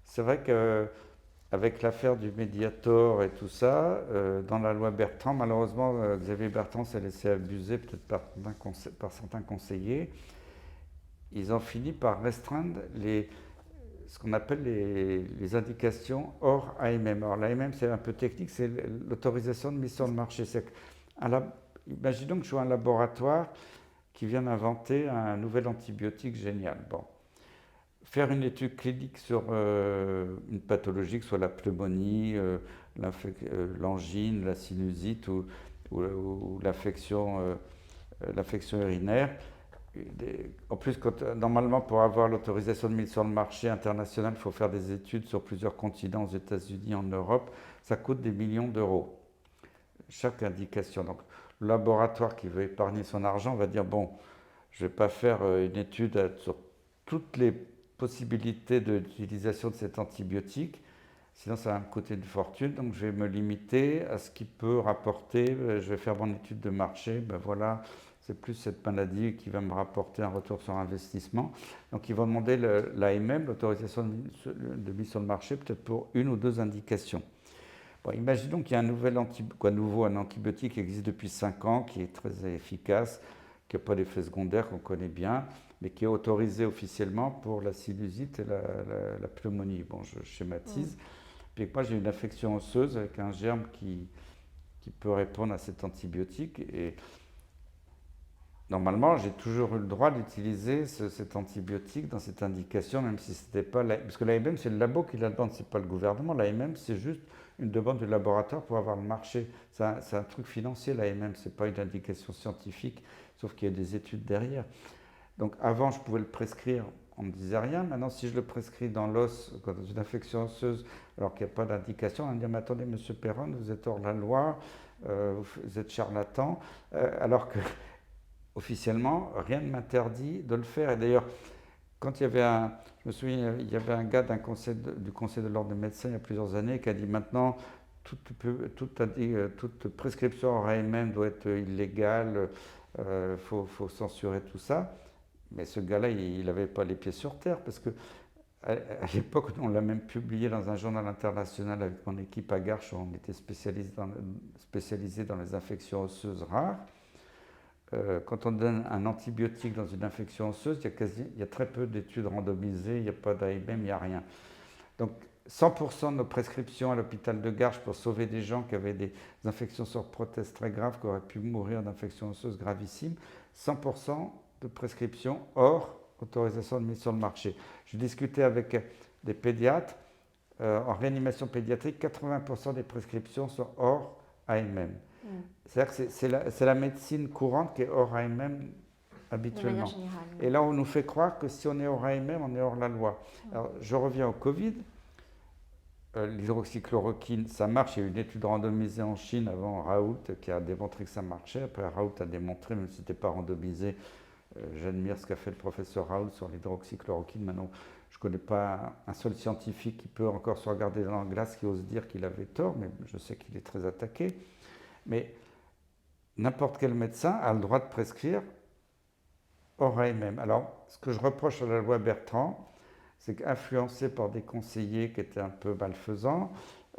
c'est vrai qu'avec l'affaire du Mediator et tout ça, dans la loi Bertrand, malheureusement, Xavier Bertrand s'est laissé abuser, peut-être par certains conseillers. Ils ont fini par restreindre ce qu'on appelle les indications hors AMM. Alors l'AMM, c'est un peu technique, c'est l'autorisation de mise sur le marché. Imaginons que je sois un laboratoire qui vient d'inventer un nouvel antibiotique génial. Bon. Faire une étude clinique sur une pathologie, que ce soit la pneumonie, l'angine, la sinusite ou l'infection urinaire. En plus, normalement, pour avoir l'autorisation de mise sur le marché international, il faut faire des études sur plusieurs continents, aux États-Unis, en Europe. Ça coûte des millions d'euros, chaque indication. Donc, le laboratoire qui veut épargner son argent va dire, bon, je ne vais pas faire une étude sur toutes les possibilités d'utilisation de cet antibiotique, sinon ça va me coûter une fortune, donc je vais me limiter à ce qui peut rapporter, je vais faire mon étude de marché, ben voilà, c'est plus cette maladie qui va me rapporter un retour sur investissement. Donc ils vont demander l'AMM, l'autorisation de mise sur le marché, peut-être pour 1 ou 2 indications. Bon, imaginons qu'il y a un antibiotique qui existe depuis 5 ans, qui est très efficace, qui n'a pas d'effet secondaire, qu'on connaît bien, mais qui est autorisé officiellement pour la sinusite et la pneumonie. Bon, je schématise. Puis moi, j'ai une infection osseuse avec un germe qui peut répondre à cet antibiotique. Et normalement, j'ai toujours eu le droit d'utiliser cet antibiotique dans cette indication, même si c'était pas parce que l'AMM, c'est le labo qui la demande, c'est pas le gouvernement. L'AMM, c'est juste une demande du laboratoire pour avoir le marché. C'est un truc financier, l'AMM, c'est pas une indication scientifique, sauf qu'il y a des études derrière. Donc avant, je pouvais le prescrire, on ne me disait rien. Maintenant, si je le prescris dans l'os, dans une infection osseuse, alors qu'il n'y a pas d'indication, on va me dire, mais attendez, monsieur Perron, vous êtes hors de la loi, vous êtes charlatan, alors que officiellement, rien ne m'interdit de le faire. Et d'ailleurs, quand il y avait je me souviens, il y avait un gars du conseil de l'ordre des médecins il y a plusieurs années qui a dit maintenant, toute prescription en AMM doit être illégale, faut censurer tout ça. Mais ce gars-là, il n'avait pas les pieds sur terre parce que à l'époque, on l'a même publié dans un journal international avec mon équipe à Garches, où on était spécialisé dans les infections osseuses rares. Quand on donne un antibiotique dans une infection osseuse, il y a très peu d'études randomisées, il n'y a pas d'AMM, il n'y a rien. Donc 100% de nos prescriptions à l'hôpital de Garches pour sauver des gens qui avaient des infections sur prothèse très graves, qui auraient pu mourir d'infections osseuses gravissimes, 100% de prescriptions hors autorisation de mise sur le marché. Je discutais avec des pédiatres, en réanimation pédiatrique, 80% des prescriptions sont hors AMM. C'est-à-dire que c'est la médecine courante qui est hors AMM habituellement. De manière générale, oui. Et là, on nous fait croire que si on est hors AMM, on est hors la loi. Alors, je reviens au Covid. L'hydroxychloroquine, ça marche. Il y a eu une étude randomisée en Chine avant Raoult qui a démontré que ça marchait. Après, Raoult a démontré, même si ce n'était pas randomisé, j'admire ce qu'a fait le professeur Raoult sur l'hydroxychloroquine. Maintenant, je ne connais pas un seul scientifique qui peut encore se regarder dans la glace qui ose dire qu'il avait tort, mais je sais qu'il est très attaqué. Mais n'importe quel médecin a le droit de prescrire hors AMM. Alors, ce que je reproche à la loi Bertrand, c'est qu'influencé par des conseillers qui étaient un peu malfaisants,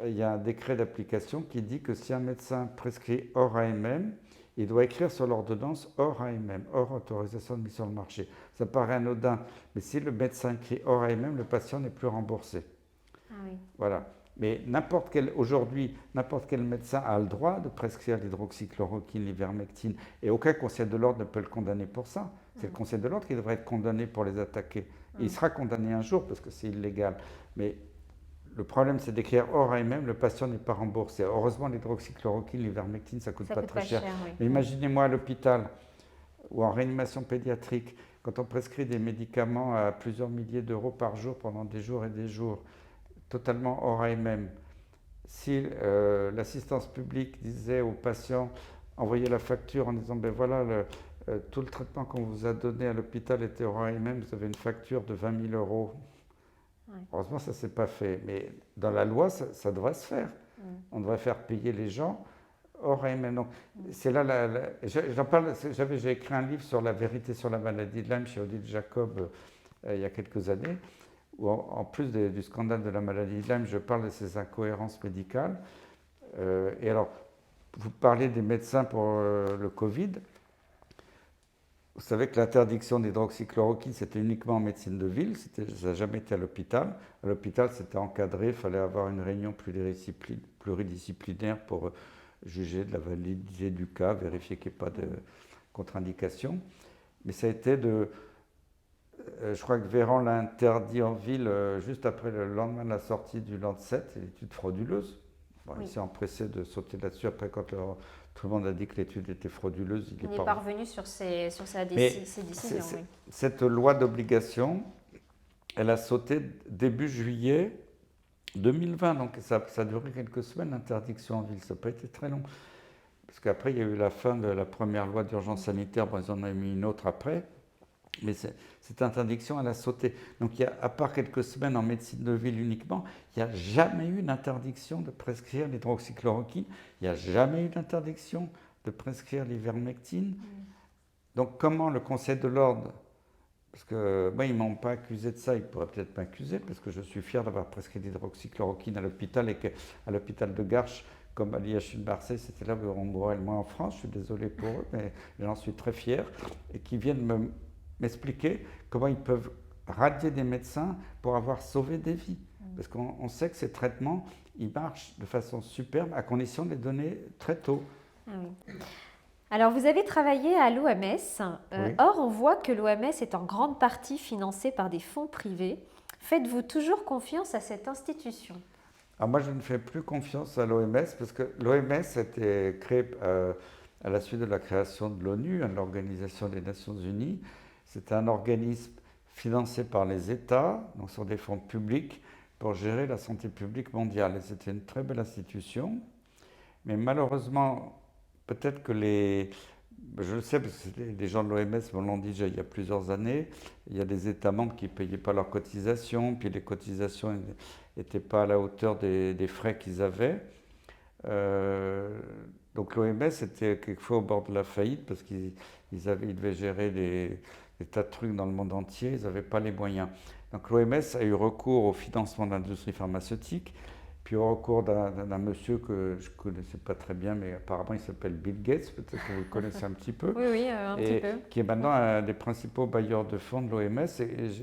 il y a un décret d'application qui dit que si un médecin prescrit hors AMM, il doit écrire sur l'ordonnance hors AMM, hors autorisation de mise sur le marché. Ça paraît anodin, mais si le médecin écrit hors AMM, le patient n'est plus remboursé. Ah oui. Voilà. Mais aujourd'hui, n'importe quel médecin a le droit de prescrire l'hydroxychloroquine, l'ivermectine, et aucun conseil de l'ordre ne peut le condamner pour ça. C'est le conseil de l'ordre qui devrait être condamné pour les attaquer. Et il sera condamné un jour parce que c'est illégal. Mais le problème, c'est d'écrire hors AMM, le patient n'est pas remboursé. Heureusement, l'hydroxychloroquine, l'ivermectine, ça ne coûte pas très cher. Oui. Mais imaginez-moi à l'hôpital ou en réanimation pédiatrique, quand on prescrit des médicaments à plusieurs milliers d'euros par jour pendant des jours et des jours, totalement hors AMM. Si l'assistance publique disait aux patients, envoyez la facture en disant, ben voilà, tout le traitement qu'on vous a donné à l'hôpital était hors AMM, vous avez une facture de 20 000 euros. Ouais. Heureusement, ça ne s'est pas fait. Mais dans la loi, ça devrait se faire. On devrait faire payer les gens hors AMM. Donc, c'est là, j'en parle, j'ai écrit un livre sur la vérité sur la maladie de Lyme chez Odile Jacob il y a quelques années, où en plus du scandale de la maladie de Lyme, je parle de ces incohérences médicales. Et alors, vous parlez des médecins pour le Covid. Vous savez que l'interdiction d'hydroxychloroquine, c'était uniquement en médecine de ville, ça n'a jamais été à l'hôpital. À l'hôpital, c'était encadré, il fallait avoir une réunion pluridisciplinaire pour juger de la validité du cas, vérifier qu'il n'y ait pas de contre-indication. Mais ça a été je crois que Véran l'a interdit en ville juste après le lendemain de la sortie du Lancet, l'étude frauduleuse. Bon, oui. Il s'est empressé de sauter là-dessus. Après, quand tout le monde a dit que l'étude était frauduleuse, il n'est pas revenu sur ses décisions. Oui. Cette loi d'obligation, elle a sauté début juillet 2020. Donc, ça a duré quelques semaines, l'interdiction en ville. Ça n'a pas été très long. Parce qu'après, il y a eu la fin de la première loi d'urgence sanitaire. Bon, ils en ont mis une autre après. Mais cette interdiction, elle a sauté. Donc, à part quelques semaines en médecine de ville uniquement, il n'y a jamais eu d'interdiction de prescrire l'hydroxychloroquine. Il n'y a jamais eu d'interdiction de prescrire l'ivermectine. Donc, comment le Conseil de l'ordre, parce que moi, ils ne m'ont pas accusé de ça, ils pourraient peut-être m'accuser, parce que je suis fier d'avoir prescrit l'hydroxychloroquine à l'hôpital, et qu'à l'hôpital de Garches, comme à l'IHU de Marseille, c'était là où on mourrait le moins en France. Je suis désolé pour eux, mais j'en suis très fier. Et qui viennent m'expliquer comment ils peuvent radier des médecins pour avoir sauvé des vies. Parce qu'on sait que ces traitements, il marche de façon superbe à condition de les donner très tôt. Ah oui. Alors, vous avez travaillé à l'OMS. Oui. Or, on voit que l'OMS est en grande partie financée par des fonds privés. Faites-vous toujours confiance à cette institution? Alors moi, je ne fais plus confiance à l'OMS parce que l'OMS a été créée à la suite de la création de l'ONU, l'Organisation des Nations Unies. C'est un organisme financé par les États, donc sur des fonds publics, pour gérer la santé publique mondiale. Et c'était une très belle institution. Mais malheureusement, peut-être que je le sais parce que les gens de l'OMS me l'ont dit déjà il y a plusieurs années, il y a des États membres qui ne payaient pas leurs cotisations, puis les cotisations n'étaient pas à la hauteur des frais qu'ils avaient. Euh, donc l'OMS était quelquefois au bord de la faillite parce qu'ils devaient gérer des tas de trucs dans le monde entier, ils n'avaient pas les moyens. Donc l'OMS a eu recours au financement de l'industrie pharmaceutique, puis au recours d'un monsieur que je ne connaissais pas très bien, mais apparemment il s'appelle Bill Gates, peut-être que vous le connaissez un petit peu, Oui, oui, un petit peu. qui est maintenant un des principaux bailleurs de fonds de l'OMS.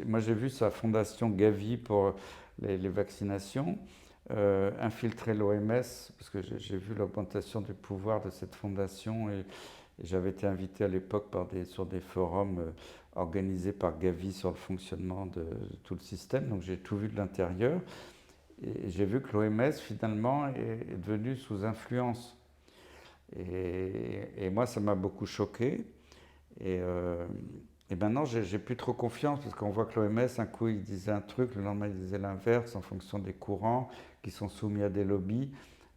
Moi j'ai vu sa fondation Gavi pour les vaccinations. Infiltrer l'OMS, parce que j'ai vu l'augmentation du pouvoir de cette fondation et j'avais été invité à l'époque sur des forums organisés par Gavi sur le fonctionnement de tout le système, donc j'ai tout vu de l'intérieur et j'ai vu que l'OMS finalement est devenue sous influence et moi ça m'a beaucoup choqué et maintenant j'ai plus trop confiance parce qu'on voit que l'OMS un coup il disait un truc, le lendemain il disait l'inverse en fonction des courants qui sont soumis à des lobbies.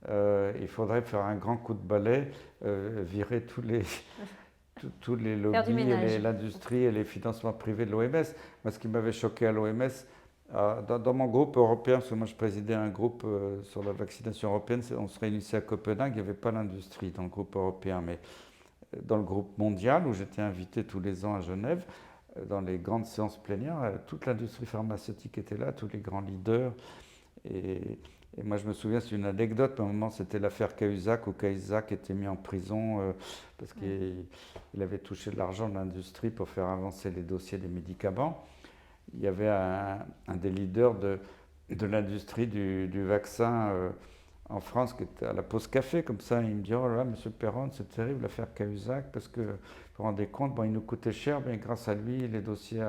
Il faudrait faire un grand coup de balai, virer tous les lobbies, et l'industrie et les financements privés de l'OMS. Moi, ce qui m'avait choqué à l'OMS, dans mon groupe européen, parce que moi je présidais un groupe sur la vaccination européenne, on se réunissait à Copenhague, il n'y avait pas l'industrie dans le groupe européen, mais dans le groupe mondial, où j'étais invité tous les ans à Genève, dans les grandes séances plénières, toute l'industrie pharmaceutique était là, tous les grands leaders. Et moi, je me souviens, c'est une anecdote, à un moment, c'était l'affaire Cahuzac, où Cahuzac était mis en prison parce qu'il avait touché de l'argent de l'industrie pour faire avancer les dossiers des médicaments. Il y avait un des leaders de l'industrie du vaccin en France qui était à la pause café, comme ça, il me dit, oh là, monsieur Perron, c'est terrible l'affaire Cahuzac, parce que vous vous rendez compte, bon, il nous coûtait cher, mais grâce à lui, les dossiers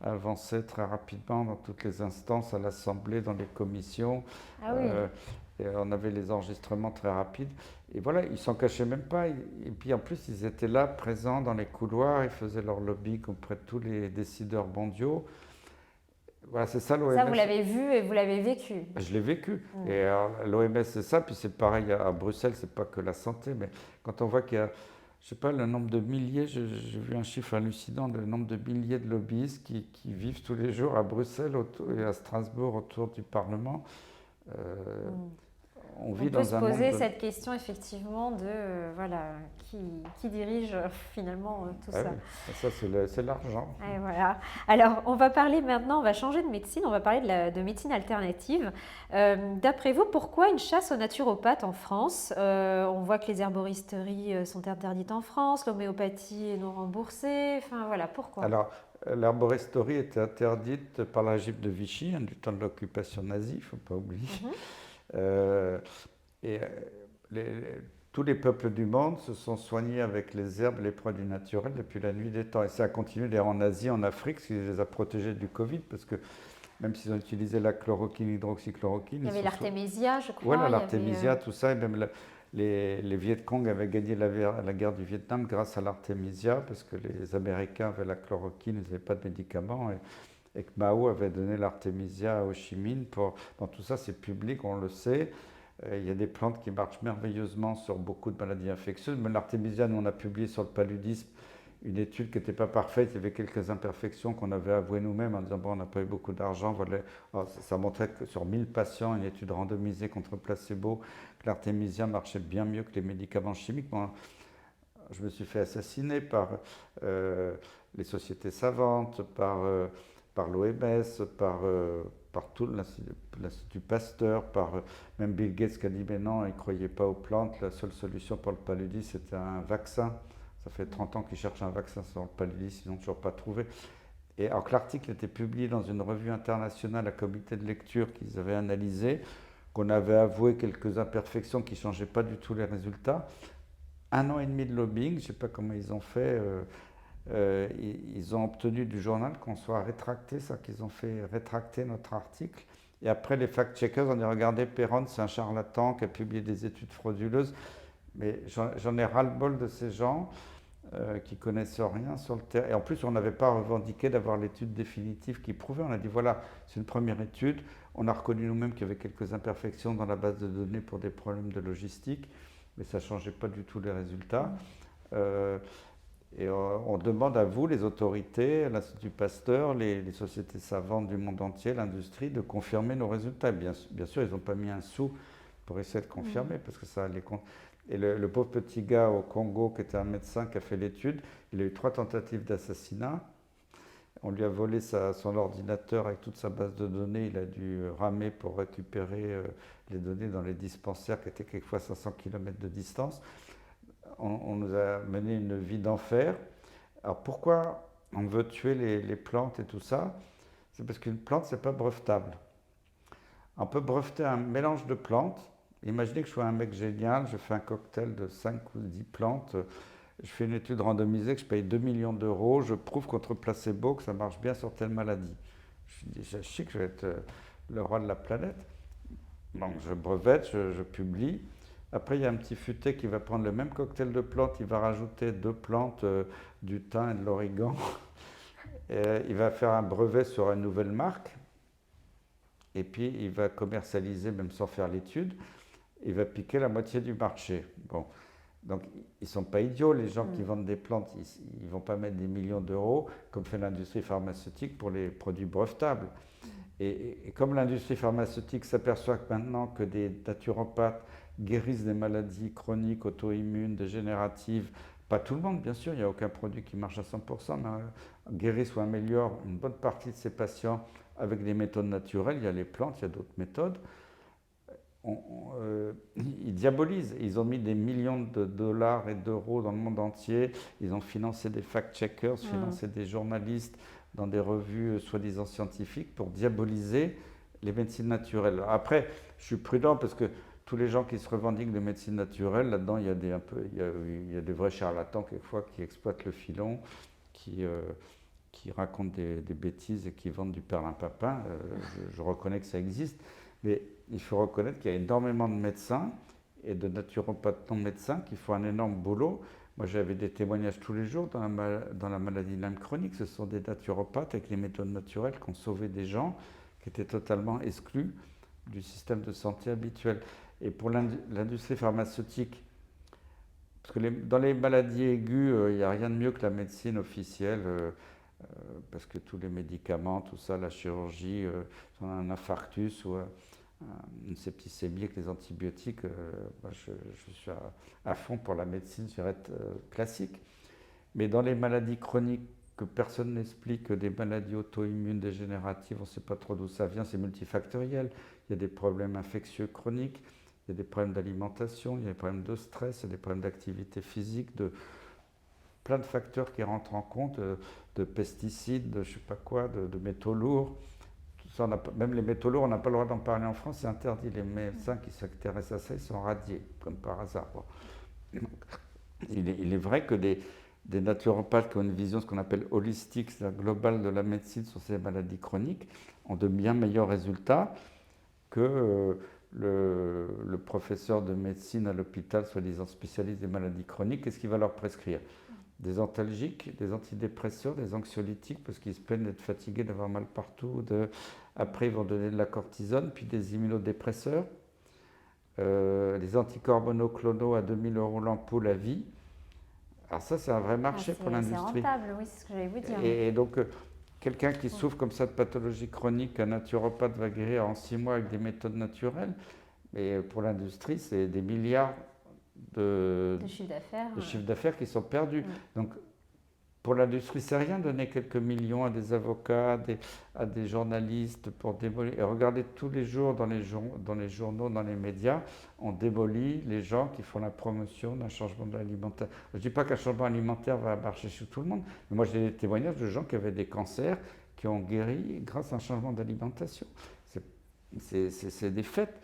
avançaient très rapidement dans toutes les instances, à l'Assemblée, dans les commissions. Ah oui. Et on avait les enregistrements très rapides. Et voilà, ils s'en cachaient même pas. Et puis en plus, ils étaient là, présents dans les couloirs, ils faisaient leur lobby auprès de tous les décideurs mondiaux. Voilà, c'est ça l'OMS. Ça, vous l'avez vu et vous l'avez vécu. Je l'ai vécu. Et l'OMS, c'est ça. Puis c'est pareil à Bruxelles, c'est pas que la santé, mais quand on voit qu'il y a, je sais pas, le nombre de milliers, j'ai vu un chiffre hallucinant, le nombre de milliers de lobbyistes qui vivent tous les jours à Bruxelles et à Strasbourg autour du Parlement. On vit dans un monde. On peut se poser cette question effectivement de voilà, qui dirige finalement tout ça. Oui. Ça, c'est l'argent. Et voilà. Alors, on va parler maintenant, on va changer de médecine, on va parler de médecine alternative. D'après vous, pourquoi une chasse aux naturopathes en France? On voit que les herboristeries sont interdites en France, l'homéopathie est non remboursée. Enfin voilà, pourquoi? Alors, l'herboristerie était interdite par la régime de Vichy, du temps de l'occupation nazie, il ne faut pas oublier. Et tous les peuples du monde se sont soignés avec les herbes et les produits naturels depuis la nuit des temps. Et ça a continué d'ailleurs en Asie, en Afrique, ce qui les a protégés du Covid, parce que même s'ils ont utilisé la chloroquine, l'hydroxychloroquine... Il y avait l'artémisia, je crois. Voilà, l'artémisia, tout ça, et même les Viet Cong avaient gagné la guerre du Vietnam grâce à l'artémisia, parce que les Américains avaient la chloroquine, ils n'avaient pas de médicaments, et que Mao avait donné l'artémisia à Ho Chi Minh. Dans tout ça, c'est public, on le sait. Il y a des plantes qui marchent merveilleusement sur beaucoup de maladies infectieuses. Mais l'artémisia, nous, on a publié sur le paludisme une étude qui n'était pas parfaite. Il y avait quelques imperfections qu'on avait avouées nous-mêmes en disant bon, on n'a pas eu beaucoup d'argent. Voilà. Alors, ça montrait que sur 1000 patients, une étude randomisée contre placebo, que l'artémisia marchait bien mieux que les médicaments chimiques. Moi, je me suis fait assassiner par les sociétés savantes, par l'OMS, par tout l'Institut Pasteur, par même Bill Gates qui a dit mais non, il ne croyait pas aux plantes, la seule solution pour le paludisme c'était un vaccin. Ça fait 30 ans qu'ils cherchent un vaccin sur le paludisme, ils n'ont toujours pas trouvé. Et alors que l'article était publié dans une revue internationale à comité de lecture qu'ils avaient analysé, qu'on avait avoué quelques imperfections qui ne changeaient pas du tout les résultats. 1 an et demi de lobbying, je ne sais pas comment ils ont fait. Ils ont obtenu du journal qu'on soit rétracté, ça qu'ils ont fait rétracter notre article. Et après, les fact-checkers ont dit regardez, Perron, c'est un charlatan qui a publié des études frauduleuses. Mais j'en ai ras-le-bol de ces gens qui connaissent rien sur le terrain. Et en plus, on n'avait pas revendiqué d'avoir l'étude définitive qui prouvait. On a dit voilà, c'est une première étude. On a reconnu nous-mêmes qu'il y avait quelques imperfections dans la base de données pour des problèmes de logistique, mais ça ne changeait pas du tout les résultats. Et on demande à vous, les autorités, l'Institut Pasteur, les sociétés savantes du monde entier, l'industrie, de confirmer nos résultats. Bien sûr, ils n'ont pas mis un sou pour essayer de confirmer, parce que ça les compte. Et le pauvre petit gars au Congo, qui était un médecin qui a fait l'étude, il a eu 3 tentatives d'assassinat. On lui a volé son ordinateur avec toute sa base de données. Il a dû ramer pour récupérer les données dans les dispensaires qui étaient quelquefois 500 km de distance. On nous a mené une vie d'enfer. Alors pourquoi on veut tuer les plantes et tout ça? C'est parce qu'une plante, c'est pas brevetable. On peut breveter un mélange de plantes. Imaginez que je sois un mec génial, je fais un cocktail de 5 ou 10 plantes, je fais une étude randomisée que je paye 2 millions d'euros, je prouve contre placebo que ça marche bien sur telle maladie. Je sais que je vais être le roi de la planète. Donc je brevette, je publie. Après, il y a un petit futé qui va prendre le même cocktail de plantes, il va rajouter 2 plantes, du thym et de l'origan. Il va faire un brevet sur une nouvelle marque. Et puis, il va commercialiser, même sans faire l'étude. Il va piquer la moitié du marché. Bon. Donc, ils ne sont pas idiots, les gens qui vendent des plantes. Ils ne vont pas mettre des millions d'euros, comme fait l'industrie pharmaceutique pour les produits brevetables. Et comme l'industrie pharmaceutique s'aperçoit maintenant que des naturopathes guérissent des maladies chroniques, auto-immunes, dégénératives, pas tout le monde, bien sûr, il n'y a aucun produit qui marche à 100%, mais guérissent ou améliorent une bonne partie de ces patients avec des méthodes naturelles. Il y a les plantes, il y a d'autres méthodes. Ils diabolisent. Ils ont mis des millions de dollars et d'euros dans le monde entier. Ils ont financé des fact-checkers, financé des journalistes dans des revues soi-disant scientifiques pour diaboliser les médecines naturelles. Après, je suis prudent parce que tous les gens qui se revendiquent de médecine naturelle, là-dedans, il y a des vrais charlatans quelquefois qui exploitent le filon, qui racontent des bêtises et qui vendent du perlimpapin. Je reconnais que ça existe. Mais il faut reconnaître qu'il y a énormément de médecins et de naturopathes non médecins qui font un énorme boulot. Moi, j'avais des témoignages tous les jours dans la maladie de Lyme chronique. Ce sont des naturopathes avec les méthodes naturelles qui ont sauvé des gens qui étaient totalement exclus du système de santé habituel. Et pour l'industrie pharmaceutique, parce que dans les maladies aiguës, il n'y a rien de mieux que la médecine officielle. Parce que tous les médicaments, tout ça, la chirurgie, un infarctus ou une septicémie avec les antibiotiques, moi je suis à fond pour la médecine, je dirais, classique. Mais dans les maladies chroniques que personne n'explique, des maladies auto-immunes dégénératives, on ne sait pas trop d'où ça vient, c'est multifactoriel. Il y a des problèmes infectieux chroniques, il y a des problèmes d'alimentation, il y a des problèmes de stress, il y a des problèmes d'activité physique, plein de facteurs qui rentrent en compte, de pesticides, de je ne sais pas quoi, de métaux lourds. Tout ça, même les métaux lourds, on n'a pas le droit d'en parler en France, c'est interdit. Les médecins qui s'intéressent à ça, ils sont radiés, comme par hasard. Bon. Il est vrai que des naturopathes qui ont une vision, ce qu'on appelle holistique, c'est-à-dire globale de la médecine sur ces maladies chroniques, ont de bien meilleurs résultats que le professeur de médecine à l'hôpital, soi-disant spécialiste des maladies chroniques. Qu'est-ce qu'il va leur prescrire? Des antalgiques, des antidépresseurs, des anxiolytiques, parce qu'ils se plaignent d'être fatigués, d'avoir mal partout. Après, ils vont donner de la cortisone, puis des immunodépresseurs, les anticorps monoclonaux à 2000 € l'ampoule à vie. Alors ça, c'est un vrai marché pour l'industrie. C'est rentable, oui, c'est ce que j'allais vous dire. Et donc, quelqu'un qui souffre comme ça de pathologie chronique, un naturopathe va guérir en 6 mois avec des méthodes naturelles. Mais pour l'industrie, c'est des milliards de chiffre d'affaires qui sont perdus. Donc, pour l'industrie, c'est rien donner quelques millions à des avocats, à des journalistes pour démolir. Et regardez tous les jours dans les journaux, dans les médias, on démolit les gens qui font la promotion d'un changement alimentaire. Je ne dis pas qu'un changement alimentaire va marcher chez tout le monde, mais moi j'ai des témoignages de gens qui avaient des cancers, qui ont guéri grâce à un changement d'alimentation. C'est des faits.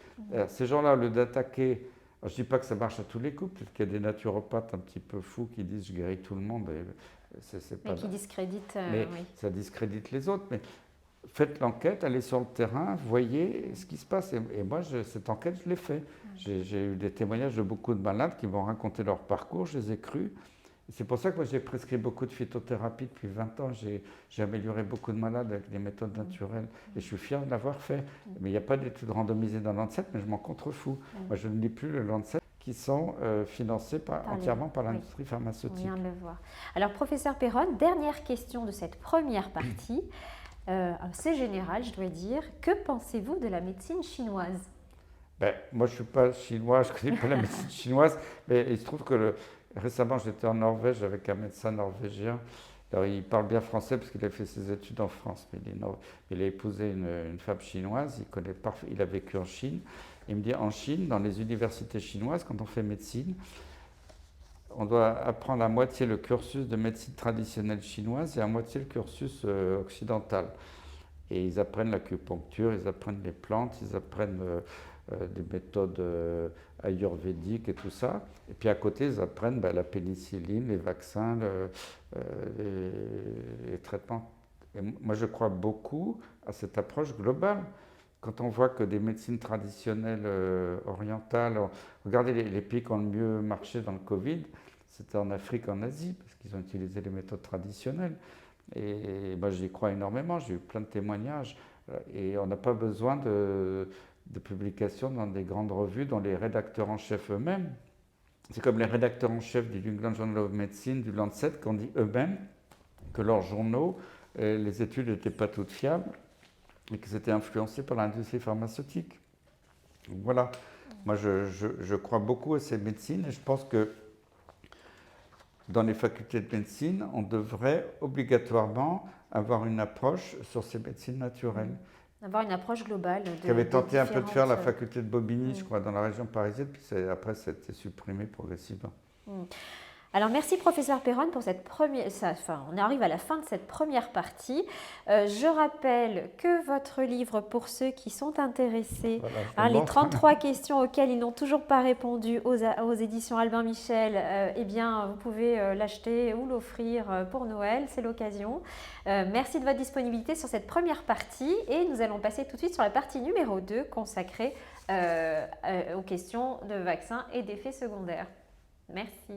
Ces gens-là, au lieu d'attaquer, alors, je ne dis pas que ça marche à tous les coups, peut-être qu'il y a des naturopathes un petit peu fous qui disent je guéris tout le monde. Et c'est pas Mais qui discrédite, mais oui. ça discrédite les autres. Mais faites l'enquête, allez sur le terrain, voyez ce qui se passe. Et moi, cette enquête, je l'ai fait. J'ai eu des témoignages de beaucoup de malades qui m'ont raconté leur parcours, je les ai crus. C'est pour ça que moi j'ai prescrit beaucoup de phytothérapie depuis 20 ans. J'ai amélioré beaucoup de malades avec des méthodes naturelles et je suis fier de l'avoir fait. Mais il n'y a pas d'études randomisées dans Lancet, mais je m'en contrefous. Moi je ne lis plus le Lancet qui sont financés entièrement par l'industrie pharmaceutique. On vient de le voir. Alors professeur Perron, dernière question de cette première partie. C'est général, je dois dire. Que pensez-vous de la médecine chinoise? Moi je ne suis pas chinois, je ne connais pas la médecine chinoise, mais il se trouve que récemment, j'étais en Norvège avec un médecin norvégien. Alors, il parle bien français parce qu'il a fait ses études en France, mais il a épousé une femme chinoise, il a vécu en Chine. Il me dit, en Chine, dans les universités chinoises, quand on fait médecine, on doit apprendre à moitié le cursus de médecine traditionnelle chinoise et à moitié le cursus occidental. Et ils apprennent l'acupuncture, ils apprennent les plantes, ils apprennent des méthodes ayurvédiques et tout ça. Et puis à côté, ils apprennent la pénicilline, les vaccins, les traitements. Et moi, je crois beaucoup à cette approche globale. Quand on voit que des médecines traditionnelles orientales, regardez les pays qui ont le mieux marché dans le Covid, c'était en Afrique, en Asie, parce qu'ils ont utilisé les méthodes traditionnelles. Et moi, j'y crois énormément, j'ai eu plein de témoignages. Et on n'a pas besoin de publications dans des grandes revues dont les rédacteurs en chef eux-mêmes, c'est comme les rédacteurs en chef du New England Journal of Medicine, du Lancet, qui ont dit eux-mêmes que leurs journaux, les études n'étaient pas toutes fiables et que c'était influencé par l'industrie pharmaceutique. Donc voilà, moi je crois beaucoup à ces médecines et je pense que dans les facultés de médecine, on devrait obligatoirement avoir une approche sur ces médecines naturelles. Avoir une approche globale. Qu'avait tenté un peu de faire la faculté de Bobigny, je crois, dans la région parisienne, puis après ça a été supprimé progressivement. Alors merci professeur Perron pour cette première, on arrive à la fin de cette première partie. Je rappelle que votre livre, pour ceux qui sont intéressés, les 33 questions auxquelles ils n'ont toujours pas répondu aux éditions Albin Michel, eh bien vous pouvez l'acheter ou l'offrir pour Noël, c'est l'occasion. Merci de votre disponibilité sur cette première partie et nous allons passer tout de suite sur la partie numéro 2 consacrée aux questions de vaccins et d'effets secondaires. Merci.